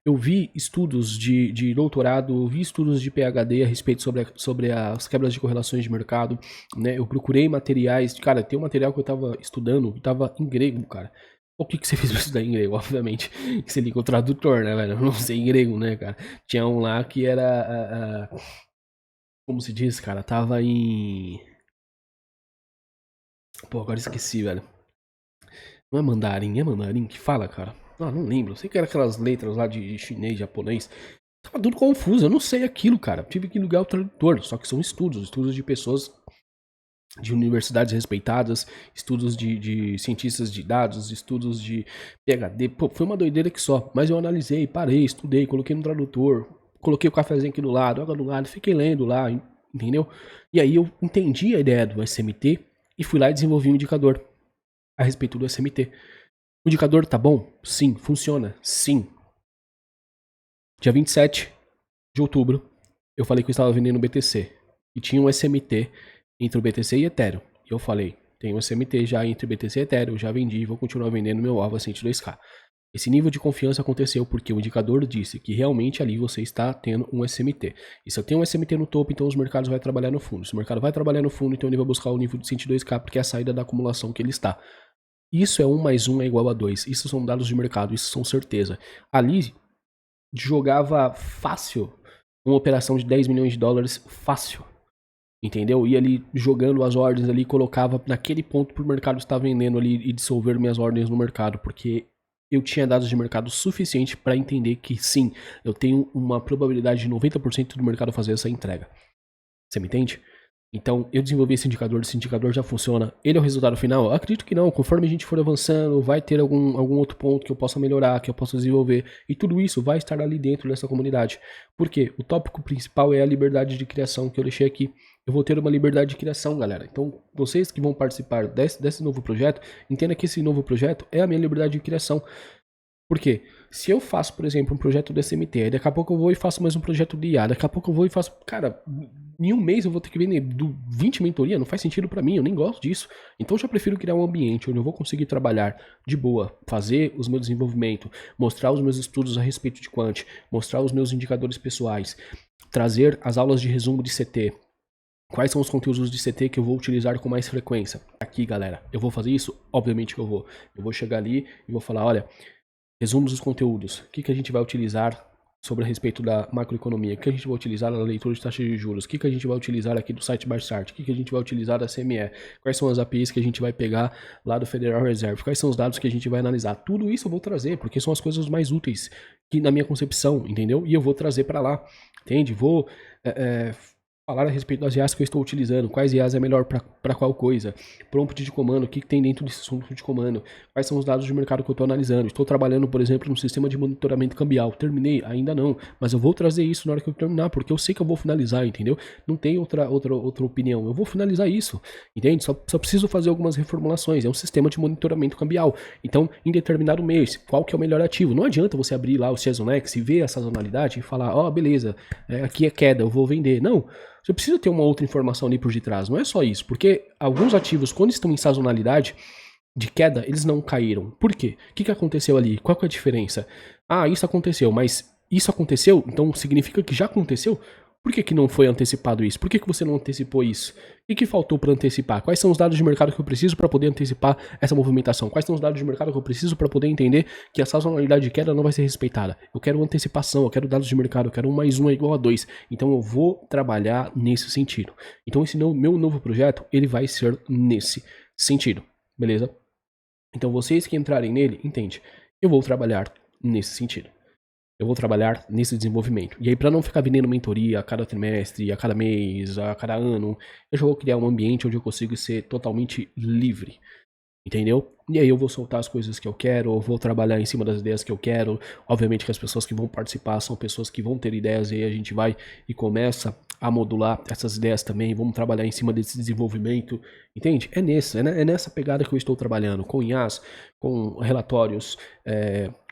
Eu vi estudos de doutorado, vi estudos de PhD a respeito sobre as quebras de correlações de mercado, né? Eu procurei materiais, cara, tem um material que eu tava estudando, que tava em grego, cara. O que você fez pra estudar em grego? Obviamente, que você liga o tradutor, né, velho? Eu não sei em grego, né, cara? Tinha um lá que era... como se diz, cara? Tava em... Pô, agora esqueci, velho. Não é mandarim que fala, cara? Ah, não lembro. Eu sei que era aquelas letras lá de chinês, japonês. Tava tudo confuso, eu não sei aquilo, cara. Tive que ligar o tradutor. Só que são estudos de pessoas de universidades respeitadas, estudos de cientistas de dados, estudos de PhD. Pô, foi uma doideira que só. Mas eu analisei, parei, estudei, coloquei no tradutor, coloquei o cafezinho aqui do lado, água do lado, fiquei lendo lá, entendeu? E aí eu entendi a ideia do SMT e fui lá e desenvolvi um indicador a respeito do SMT. O indicador tá bom? Sim. Funciona? Sim. Dia 27 de outubro, eu falei que eu estava vendendo BTC. E tinha um SMT entre o BTC e Ethereum. E eu falei, tem um SMT já entre BTC e Ethereum, já vendi, vou continuar vendendo meu alvo a 102k. Esse nível de confiança aconteceu porque o indicador disse que realmente ali você está tendo um SMT. E se eu tenho um SMT no topo, então os mercados vão trabalhar no fundo. Se o mercado vai trabalhar no fundo, então ele vai buscar o nível de 102k porque é a saída da acumulação que ele está. Isso é 1 mais 1 é igual a 2. Isso são dados de mercado, isso são certeza. Ali jogava fácil uma operação de 10 milhões de dólares fácil. Entendeu? Ia ali jogando as ordens ali, colocava naquele ponto pro mercado estar vendendo ali e dissolver minhas ordens no mercado, porque eu tinha dados de mercado suficiente para entender que sim, eu tenho uma probabilidade de 90% do mercado fazer essa entrega. Você me entende? Então, eu desenvolvi esse indicador já funciona. Ele é o resultado final? Eu acredito que não. Conforme a gente for avançando, vai ter algum outro ponto que eu possa melhorar, que eu possa desenvolver. E tudo isso vai estar ali dentro dessa comunidade. Por quê? O tópico principal é a liberdade de criação que eu deixei aqui. Eu vou ter uma liberdade de criação, galera. Então, vocês que vão participar desse novo projeto, entenda que esse novo projeto é a minha liberdade de criação. Por quê? Se eu faço, por exemplo, um projeto do SMT, aí daqui a pouco eu vou e faço mais um projeto de IA, daqui a pouco eu vou e faço... Cara, em um mês eu vou ter que vender 20 mentoria, não faz sentido pra mim, eu nem gosto disso. Então eu já prefiro criar um ambiente onde eu vou conseguir trabalhar de boa, fazer os meus desenvolvimentos, mostrar os meus estudos a respeito de Quant, mostrar os meus indicadores pessoais, trazer as aulas de resumo de CT. Quais são os conteúdos de CT que eu vou utilizar com mais frequência? Aqui, galera, eu vou fazer isso? Obviamente que eu vou. Eu vou chegar ali e vou falar, olha... Resumos dos conteúdos. O que a gente vai utilizar sobre a respeito da macroeconomia? O que a gente vai utilizar na leitura de taxa de juros? O que a gente vai utilizar aqui do site Barstart? O que a gente vai utilizar da CME? Quais são as APIs que a gente vai pegar lá do Federal Reserve? Quais são os dados que a gente vai analisar? Tudo isso eu vou trazer, porque são as coisas mais úteis que na minha concepção, entendeu? E eu vou trazer para lá, entende? Vou... falar a respeito das IAs que eu estou utilizando, quais IAs é melhor para qual coisa, prompt de comando, o que tem dentro desse prompt de comando, quais são os dados de mercado que eu estou analisando. Estou trabalhando, por exemplo, no sistema de monitoramento cambial. Terminei? Ainda não, mas eu vou trazer isso na hora que eu terminar, porque eu sei que eu vou finalizar, entendeu? Não tem outra opinião, eu vou finalizar isso, entende? Só preciso fazer algumas reformulações, é um sistema de monitoramento cambial. Então, em determinado mês, qual que é o melhor ativo? Não adianta você abrir lá o Seasonex e ver a sazonalidade e falar, ó, beleza, aqui é queda, eu vou vender. Não. Você precisa ter uma outra informação ali por detrás. Não é só isso. Porque alguns ativos, quando estão em sazonalidade de queda, eles não caíram. Por quê? O que aconteceu ali? Qual que é a diferença? Ah, isso aconteceu, mas isso aconteceu? Então significa que já aconteceu? Por que não foi antecipado isso? Por que você não antecipou isso? O que faltou para antecipar? Quais são os dados de mercado que eu preciso para poder antecipar essa movimentação? Quais são os dados de mercado que eu preciso para poder entender que a sazonalidade de queda não vai ser respeitada? Eu quero antecipação, eu quero dados de mercado, eu quero 1 mais 1 é igual a 2. Então eu vou trabalhar nesse sentido. Então esse meu novo projeto, ele vai ser nesse sentido, beleza? Então vocês que entrarem nele, entende? Eu vou trabalhar nesse sentido. Eu vou trabalhar nesse desenvolvimento. E aí, para não ficar vendendo mentoria a cada trimestre, a cada mês, a cada ano, eu já vou criar um ambiente onde eu consigo ser totalmente livre. Entendeu? E aí eu vou soltar as coisas que eu quero, eu vou trabalhar em cima das ideias que eu quero. Obviamente que as pessoas que vão participar são pessoas que vão ter ideias, e aí a gente vai e começa a modular essas ideias também. Vamos trabalhar em cima desse desenvolvimento. Entende? É nessa pegada que eu estou trabalhando, com IaaS, com relatórios,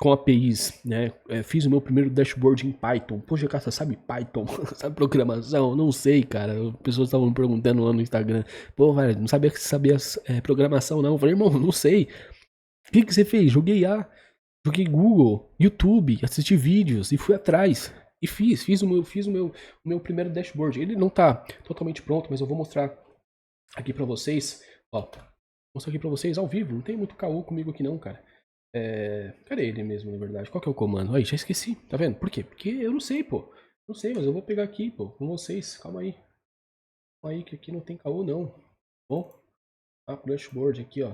com APIs, né? Fiz o meu primeiro dashboard em Python. Poxa, cara, você sabe Python? Sabe programação? Não sei, cara. Pessoas estavam me perguntando lá no Instagram. Pô, velho, não sabia que você sabia programação, não. Eu falei, irmão, não sei. O que você fez? Joguei Google, YouTube, assisti vídeos e fui atrás. E fiz o meu primeiro dashboard. Ele não tá totalmente pronto, mas eu vou mostrar aqui pra vocês. Ó, mostrar aqui pra vocês ao vivo. Não tem muito caô comigo aqui não, cara. Cadê ele mesmo, na verdade? Qual que é o comando? Aí, já esqueci. Tá vendo? Por quê? Porque eu não sei, pô. Não sei, mas eu vou pegar aqui, pô, com vocês. Calma aí. Calma aí, que aqui não tem caô, não. Bom, pro dashboard aqui, ó.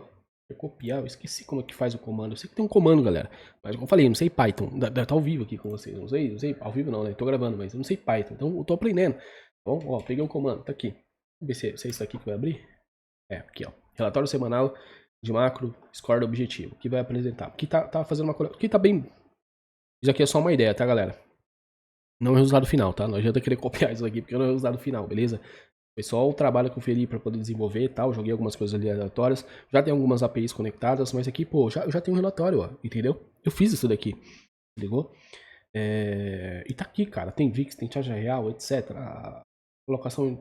Eu copiar, eu esqueci como é que faz o comando. Eu sei que tem um comando, galera. Mas como eu falei, eu não sei Python. Tá ao vivo aqui com vocês. Não sei. Ao vivo não, né? Tô gravando, mas eu não sei Python. Então eu tô aprendendo. Bom, ó, peguei um comando. Tá aqui. Vamos ver se é isso aqui que vai abrir. Aqui, ó. Relatório semanal de macro, score do objetivo. Que vai apresentar. Aqui tá fazendo uma coisa. Aqui tá bem. Isso aqui é só uma ideia, tá, galera? Não é o resultado final, tá? Não adianta querer copiar isso aqui, porque não é o resultado final, beleza? Foi só o trabalho que eu fiz ali para poder desenvolver e tal. Joguei algumas coisas ali aleatórias. Já tem algumas APIs conectadas, mas aqui, pô, eu já tenho um relatório, ó, entendeu? Eu fiz isso daqui, ligou? E tá aqui, cara. Tem VIX, tem taxa real, etc. Alocação,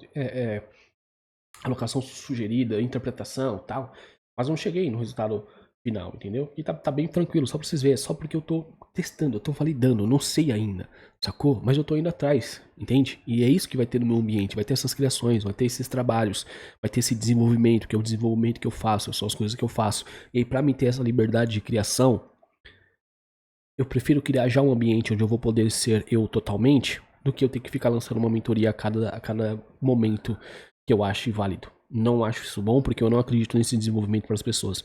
alocação sugerida, interpretação tal. Mas não cheguei no resultado final, entendeu? E tá bem tranquilo, só pra vocês verem. É só porque eu tô testando, eu tô validando, não sei ainda, sacou? Mas eu tô indo atrás, entende? E é isso que vai ter no meu ambiente, vai ter essas criações, vai ter esses trabalhos, vai ter esse desenvolvimento, que é o desenvolvimento que eu faço, são as coisas que eu faço. E aí, pra mim ter essa liberdade de criação, eu prefiro criar já um ambiente onde eu vou poder ser eu totalmente, do que eu ter que ficar lançando uma mentoria a cada momento que eu ache válido. Não acho isso bom, porque eu não acredito nesse desenvolvimento para as pessoas.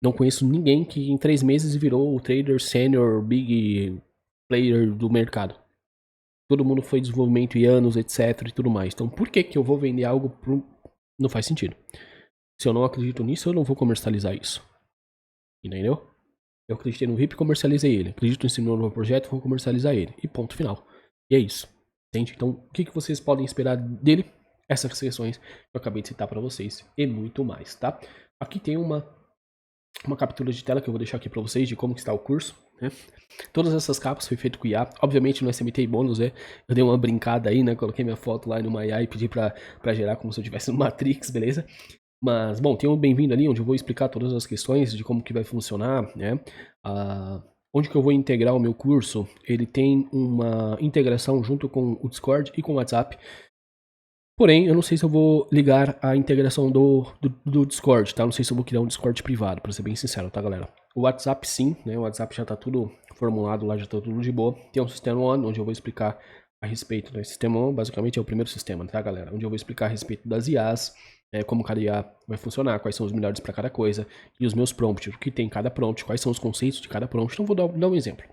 Não conheço ninguém que em 3 meses virou o trader senior, big player do mercado. Todo mundo foi desenvolvimento e anos, etc e tudo mais. Então por que que eu vou vender algo pro... Não faz sentido. Se eu não acredito nisso, eu não vou comercializar isso. Entendeu? Eu acreditei no VIP e comercializei ele. Acredito nesse novo projeto, vou comercializar ele. E ponto final. E é isso. Entende? Então, o que vocês podem esperar dele? Essas questões que eu acabei de citar para vocês. E muito mais, tá? Aqui tem uma captura de tela que eu vou deixar aqui para vocês de como que está o curso, né? Todas essas capas foi feito com IA. Obviamente no SMT e bônus, né? Eu dei uma brincada aí, né? Coloquei minha foto lá no IA e pedi para gerar como se eu estivesse no Matrix, beleza? Mas, bom, tem um bem-vindo ali, onde eu vou explicar todas as questões de como que vai funcionar, né? Onde que eu vou integrar o meu curso, ele tem uma integração junto com o Discord e com o WhatsApp. Porém, eu não sei se eu vou ligar a integração do Discord, tá? Não sei se eu vou criar um Discord privado, pra ser bem sincero, tá, galera? O WhatsApp sim, né? O WhatsApp já tá tudo formulado lá, já tá tudo de boa. Tem um sistema on, onde eu vou explicar a respeito do sistema on, basicamente é o primeiro sistema, tá, galera? Onde eu vou explicar a respeito das IAs, como cada IA vai funcionar, quais são os melhores para cada coisa, e os meus prompts, o que tem em cada prompt, quais são os conceitos de cada prompt. Então vou dar um exemplo.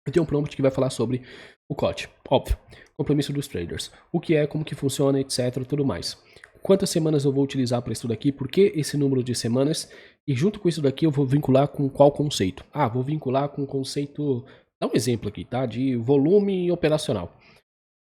Eu tenho um prompt que vai falar sobre o COT, óbvio, compromisso dos traders, o que é, como que funciona, etc, tudo mais. Quantas semanas eu vou utilizar para isso daqui, por que esse número de semanas, e junto com isso daqui eu vou vincular com qual conceito? Vou vincular com o conceito, dá um exemplo aqui, tá, de volume operacional.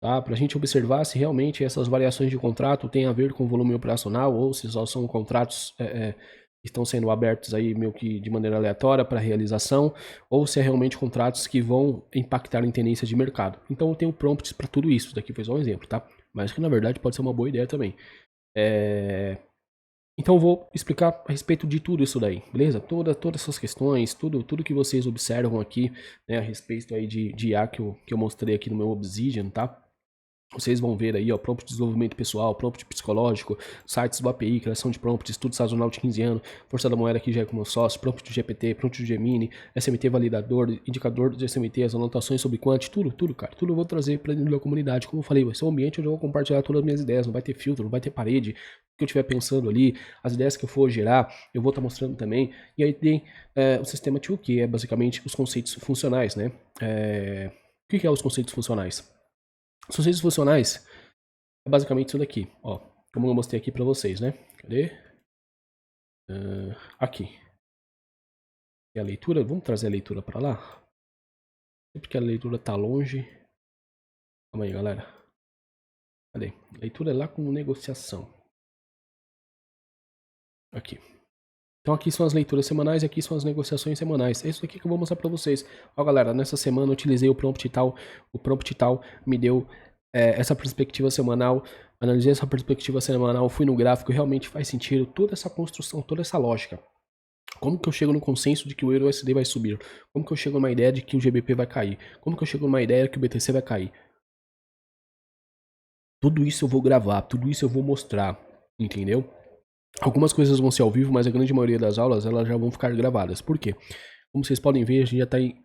Tá? Para a gente observar se realmente essas variações de contrato têm a ver com o volume operacional ou se só são contratos que estão sendo abertos aí meio que de maneira aleatória para realização ou se é realmente contratos que vão impactar em tendência de mercado. Então eu tenho prompts para tudo isso, daqui foi só um exemplo, tá? Mas que na verdade pode ser uma boa ideia também. Então eu vou explicar a respeito de tudo isso daí, beleza? Todas essas questões, tudo que vocês observam aqui, né, a respeito aí de IA que eu mostrei aqui no meu Obsidian, tá? Vocês vão ver aí, ó, prompt de desenvolvimento pessoal, prompt psicológico, sites do API, criação de prompt, estudo sazonal de 15 anos, força da moeda aqui já é com meu sócio, prompt do GPT, prompt do Gemini, SMT validador, indicador de SMT, as anotações sobre quant, tudo, cara. Tudo eu vou trazer para dentro da comunidade. Como eu falei, vai ser um ambiente onde eu vou compartilhar todas as minhas ideias, não vai ter filtro, não vai ter parede. O que eu estiver pensando ali, as ideias que eu for gerar, eu vou estar mostrando também. E aí tem o sistema 2, que é basicamente os conceitos funcionais, né? O que é os conceitos funcionais? Os conceitos funcionais é basicamente isso daqui, ó, como eu mostrei aqui para vocês, né? Cadê? Aqui. E a leitura, vamos trazer a leitura para lá? Porque a leitura tá longe. Calma aí, galera. Cadê? Leitura é lá com negociação. Aqui. Então aqui são as leituras semanais e aqui são as negociações semanais. É isso aqui que eu vou mostrar para vocês. Ó, galera, nessa semana eu utilizei o prompt tal. O prompt tal me deu essa perspectiva semanal. Analisei essa perspectiva semanal, fui no gráfico, realmente faz sentido toda essa construção, toda essa lógica. Como que eu chego no consenso de que o EURUSD vai subir? Como que eu chego numa ideia de que o GBP vai cair? Como que eu chego numa ideia de que o BTC vai cair? Tudo isso eu vou gravar, tudo isso eu vou mostrar, entendeu? Algumas coisas vão ser ao vivo, mas a grande maioria das aulas elas já vão ficar gravadas. Por quê? Como vocês podem ver, a gente já está em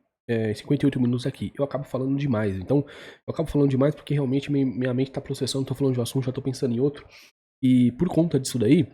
58 minutos aqui. Eu acabo falando demais. Então, eu acabo falando demais porque realmente minha mente está processando, estou falando de um assunto, já estou pensando em outro. E por conta disso daí,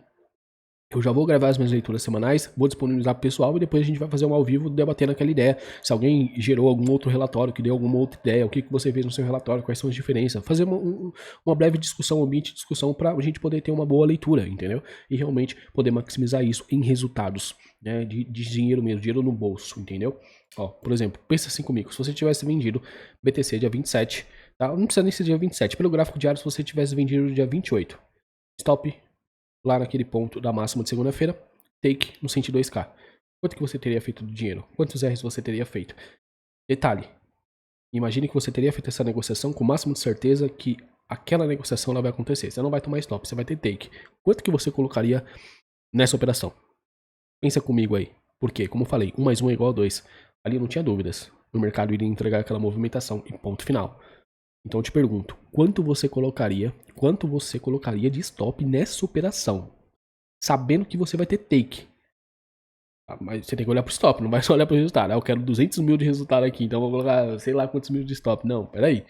eu já vou gravar as minhas leituras semanais, vou disponibilizar pro pessoal e depois a gente vai fazer um ao vivo debatendo aquela ideia. Se alguém gerou algum outro relatório, que deu alguma outra ideia, o que você fez no seu relatório, quais são as diferenças. Fazer uma breve discussão, um ambiente de discussão para a gente poder ter uma boa leitura, entendeu? E realmente poder maximizar isso em resultados, né? De dinheiro mesmo, dinheiro no bolso, entendeu? Ó, por exemplo, pensa assim comigo, se você tivesse vendido BTC dia 27, tá? Não precisa nem ser dia 27, pelo gráfico diário, se você tivesse vendido dia 28, stop lá naquele ponto da máxima de segunda-feira, take no 102k. Quanto que você teria feito do dinheiro? Quantos R's você teria feito? Detalhe, imagine que você teria feito essa negociação com o máximo de certeza que aquela negociação ela vai acontecer. Você não vai tomar stop, você vai ter take. Quanto que você colocaria nessa operação? Pensa comigo aí. Por quê? Como eu falei, 1 mais 1 é igual a 2. Ali não tinha dúvidas. O mercado iria entregar aquela movimentação e ponto final. Então eu te pergunto, quanto você colocaria de stop nessa operação? Sabendo que você vai ter take. Mas você tem que olhar pro stop, não vai só olhar pro resultado. Eu quero 200 mil de resultado aqui, então eu vou colocar sei lá quantos mil de stop. Não, peraí.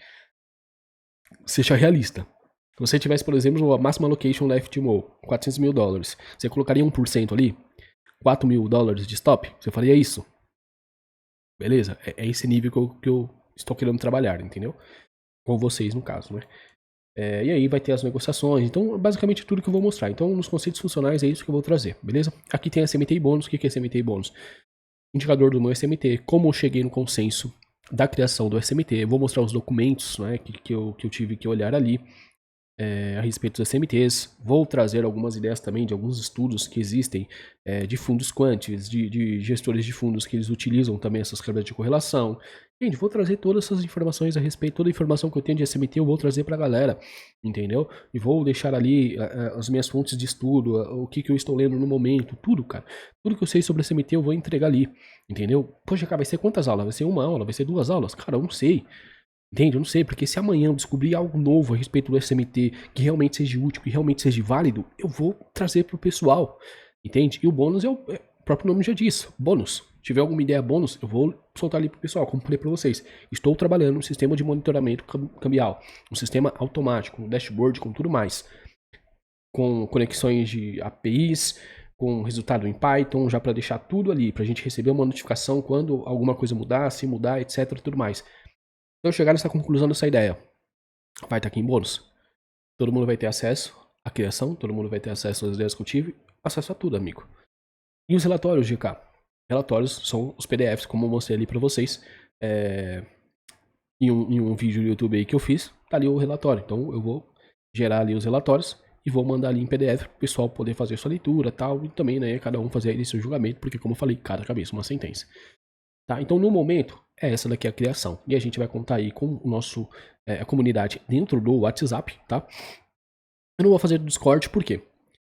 Seja realista. Se você tivesse, por exemplo, a máxima allocation da FTMO, 400 mil dólares, você colocaria 1% ali? 4 mil dólares de stop? Você faria isso? Beleza? É esse nível que eu estou querendo trabalhar, entendeu? Com vocês, no caso, né? E aí vai ter as negociações. Então, basicamente tudo que eu vou mostrar. Então, nos conceitos funcionais é isso que eu vou trazer, beleza? Aqui tem SMT e bônus. O que é SMT e bônus? Indicador do meu SMT, como eu cheguei no consenso da criação do SMT. Eu vou mostrar os documentos, né, que eu tive que olhar ali a respeito dos SMTs. Vou trazer algumas ideias também de alguns estudos que existem de fundos quantis, de gestores de fundos que eles utilizam também essas câmeras de correlação. Gente, vou trazer todas essas informações a respeito, toda a informação que eu tenho de SMT eu vou trazer pra galera, entendeu? E vou deixar ali as minhas fontes de estudo, o que eu estou lendo no momento, tudo, cara. Tudo que eu sei sobre SMT eu vou entregar ali, entendeu? Poxa, cara, vai ser quantas aulas? Vai ser 1 aula? Vai ser 2 aulas? Cara, eu não sei. Entende? Eu não sei, porque se amanhã eu descobrir algo novo a respeito do SMT que realmente seja útil, que realmente seja válido, eu vou trazer pro pessoal, entende? E o bônus o próprio nome já diz, bônus. Se tiver alguma ideia bônus, eu vou soltar ali pro pessoal, como falei para vocês. Estou trabalhando um sistema de monitoramento cambial, um sistema automático, um dashboard com tudo mais, com conexões de APIs, com resultado em Python, já para deixar tudo ali, para a gente receber uma notificação quando alguma coisa mudar, se mudar, etc, tudo mais. Então eu chegar nessa conclusão dessa ideia, vai estar aqui em bônus. Todo mundo vai ter acesso à criação, todo mundo vai ter acesso às ideias que eu tive, acesso a tudo, amigo. E os relatórios, GK? Relatórios são os PDFs, como eu mostrei ali para vocês, em um vídeo do YouTube aí que eu fiz, tá ali o relatório. Então eu vou gerar ali os relatórios e vou mandar ali em PDF pro pessoal poder fazer sua leitura e tal, e também, né, cada um fazer aí seu julgamento, porque como eu falei, cada cabeça uma sentença. Tá? Então, no momento, essa daqui é a criação. E a gente vai contar aí com o nosso, a comunidade dentro do WhatsApp, tá? Eu não vou fazer do Discord, por quê?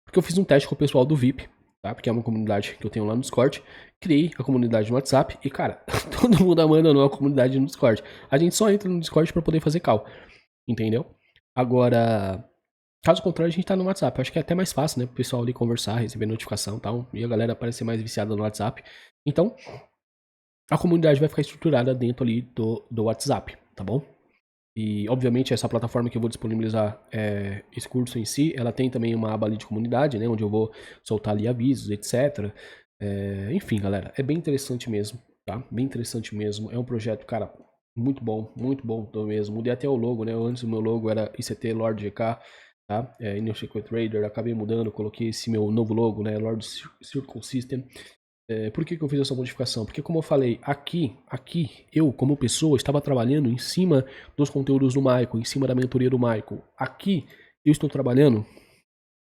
Porque eu fiz um teste com o pessoal do VIP, tá? Porque é uma comunidade que eu tenho lá no Discord. Criei a comunidade no WhatsApp e, cara, todo mundo abandonou a comunidade no Discord. A gente só entra no Discord para poder fazer call, entendeu? Agora, caso contrário, a gente tá no WhatsApp. Eu acho que é até mais fácil, né? Pro pessoal ali conversar, receber notificação e tal. E a galera parece ser mais viciada no WhatsApp. Então, a comunidade vai ficar estruturada dentro ali do WhatsApp, tá bom? E, obviamente, essa plataforma que eu vou disponibilizar esse curso em si, ela tem também uma aba ali de comunidade, né? Onde eu vou soltar ali avisos, etc. Enfim, galera, é bem interessante mesmo, tá? Bem interessante mesmo. É um projeto, cara, muito bom mesmo. Mudei até o logo, né? Antes o meu logo era ICT Lord GK, tá? Inner Secret Trader, acabei mudando, coloquei esse meu novo logo, né? Lord Circle System. Por que eu fiz essa modificação? Porque, como eu falei, aqui, eu, como pessoa, estava trabalhando em cima dos conteúdos do Michael, em cima da mentoria do Michael. Aqui, eu estou trabalhando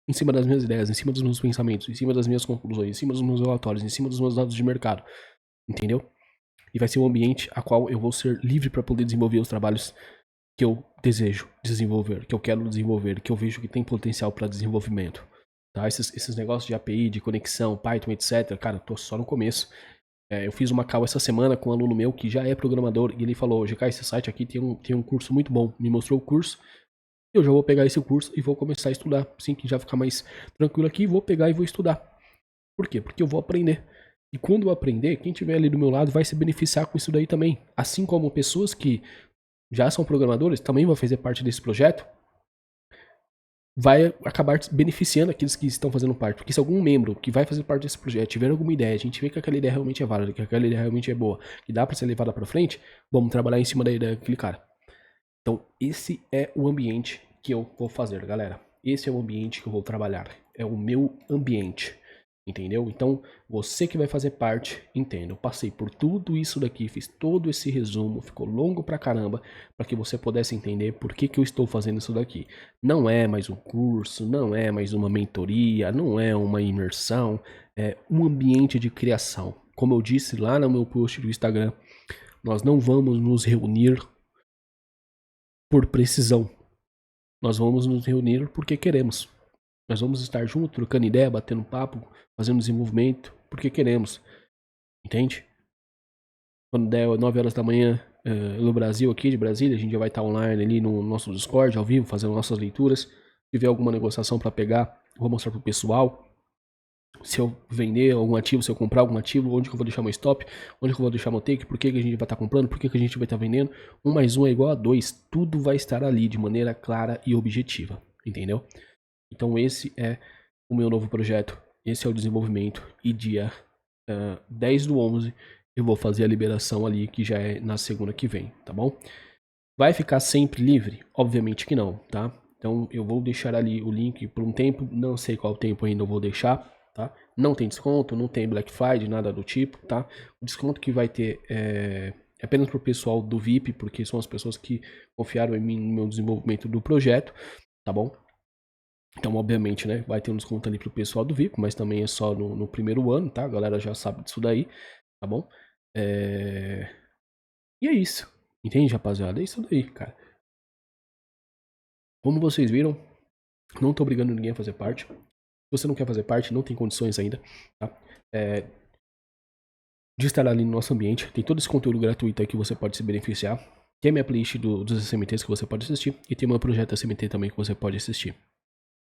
em cima das minhas ideias, em cima dos meus pensamentos, em cima das minhas conclusões, em cima dos meus relatórios, em cima dos meus dados de mercado. Entendeu? E vai ser um ambiente a qual eu vou ser livre para poder desenvolver os trabalhos que eu desejo desenvolver, que eu quero desenvolver, que eu vejo que tem potencial para desenvolvimento. Tá? Esses negócios de API, de conexão, Python, etc. Cara, eu tô só no começo. Eu fiz uma call essa semana com um aluno meu que já é programador e ele falou, GK, esse site aqui tem um curso muito bom. Me mostrou o curso. Eu já vou pegar esse curso e vou começar a estudar. Assim que já ficar mais tranquilo aqui, vou pegar e vou estudar. Por quê? Porque eu vou aprender. E quando eu aprender, quem estiver ali do meu lado vai se beneficiar com isso daí também. Assim como pessoas que já são programadores também vão fazer parte desse projeto, vai acabar beneficiando aqueles que estão fazendo parte. Porque se algum membro que vai fazer parte desse projeto tiver alguma ideia, a gente vê que aquela ideia realmente é válida, que aquela ideia realmente é boa, que dá para ser levada para frente, vamos trabalhar em cima da ideia daquele cara. Então, esse é o ambiente que eu vou fazer, galera. Esse é o ambiente que eu vou trabalhar. É o meu ambiente. Entendeu? Então, você que vai fazer parte, entenda. Eu passei por tudo isso daqui, fiz todo esse resumo, ficou longo pra caramba, para que você pudesse entender por que eu estou fazendo isso daqui. Não é mais um curso, não é mais uma mentoria, não é uma imersão, é um ambiente de criação. Como eu disse lá no meu post do Instagram, nós não vamos nos reunir por precisão. Nós vamos nos reunir porque queremos. Nós vamos estar juntos, trocando ideia, batendo papo, fazendo desenvolvimento, porque queremos. Entende? Quando der 9 horas da manhã no Brasil, aqui de Brasília, a gente já vai estar online ali no nosso Discord, ao vivo, fazendo nossas leituras. Se tiver alguma negociação para pegar, vou mostrar pro pessoal. Se eu vender algum ativo, se eu comprar algum ativo, onde que eu vou deixar meu stop, onde que eu vou deixar meu take, por que a gente vai estar comprando, por que a gente vai estar vendendo. 1 mais 1 é igual a 2. Tudo vai estar ali de maneira clara e objetiva. Entendeu? Então esse é o meu novo projeto. Esse é o desenvolvimento. E dia 10/11 eu vou fazer a liberação ali, que já é na segunda que vem, tá bom? Vai ficar sempre livre? Obviamente que não, tá? Então eu vou deixar ali o link por um tempo, não sei qual tempo ainda eu vou deixar, tá? Não tem desconto, não tem Black Friday, nada do tipo, tá? O desconto que vai ter é apenas pro pessoal do VIP, porque são as pessoas que confiaram em mim no meu desenvolvimento do projeto, tá bom? Então, obviamente, né, vai ter um desconto ali pro pessoal do VIP, mas também é só no primeiro ano, tá? A galera já sabe disso daí, tá bom? E é isso. Entende, rapaziada? É isso daí, cara. Como vocês viram, não tô obrigando ninguém a fazer parte. Se você não quer fazer parte, não tem condições ainda, tá? De estar ali no nosso ambiente. Tem todo esse conteúdo gratuito aí que você pode se beneficiar. Tem a minha playlist dos SMTs que você pode assistir. E tem o meu projeto SMT também que você pode assistir.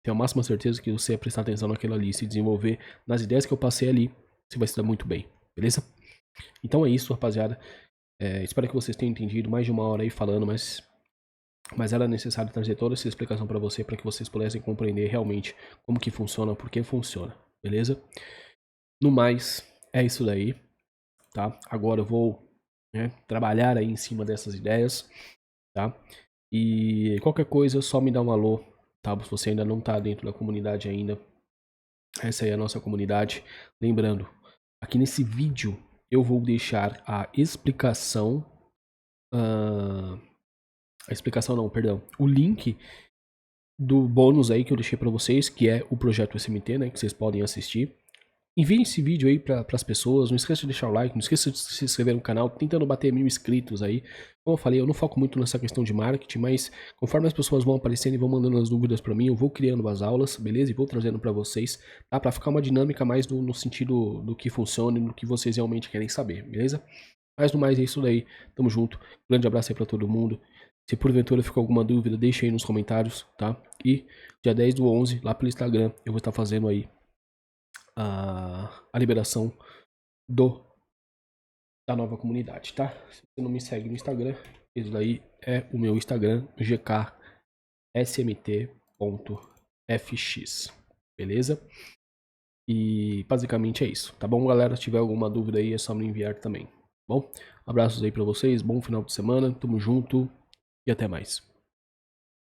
Tenho a máxima certeza que você vai prestar atenção naquilo ali, se desenvolver nas ideias que eu passei ali, você vai se dar muito bem, beleza? Então é isso, rapaziada. Espero que vocês tenham entendido. Mais de 1 hora aí falando, mas era necessário trazer toda essa explicação para você, para que vocês pudessem compreender realmente como que funciona, por que funciona, beleza? No mais, é isso daí, tá? Agora eu vou trabalhar aí em cima dessas ideias, tá? E qualquer coisa, só me dá um alô, tá? Se você ainda não tá dentro da comunidade ainda, essa aí é a nossa comunidade. Lembrando, aqui nesse vídeo eu vou deixar a explicação. A explicação não, perdão. O link do bônus aí que eu deixei pra vocês, que é o projeto SMT, né? Que vocês podem assistir. Envie esse vídeo aí para as pessoas, não esqueça de deixar o like, não esqueça de se inscrever no canal, tentando bater 1000 inscritos aí. Como eu falei, eu não foco muito nessa questão de marketing, mas conforme as pessoas vão aparecendo e vão mandando as dúvidas para mim, eu vou criando as aulas, beleza? E vou trazendo para vocês, tá? Para ficar uma dinâmica mais no sentido do que funciona e do que vocês realmente querem saber, beleza? Mas no mais é isso daí, tamo junto, grande abraço aí para todo mundo. Se porventura ficou alguma dúvida, deixa aí nos comentários, tá? E dia 10/11, lá pelo Instagram, eu vou estar fazendo aí a liberação da nova comunidade, tá? Se você não me segue no Instagram, isso daí é o meu Instagram, gksmt.fx, beleza? E basicamente é isso, tá bom, galera? Se tiver alguma dúvida aí, é só me enviar também, tá bom? Abraços aí pra vocês, bom final de semana, tamo junto e até mais.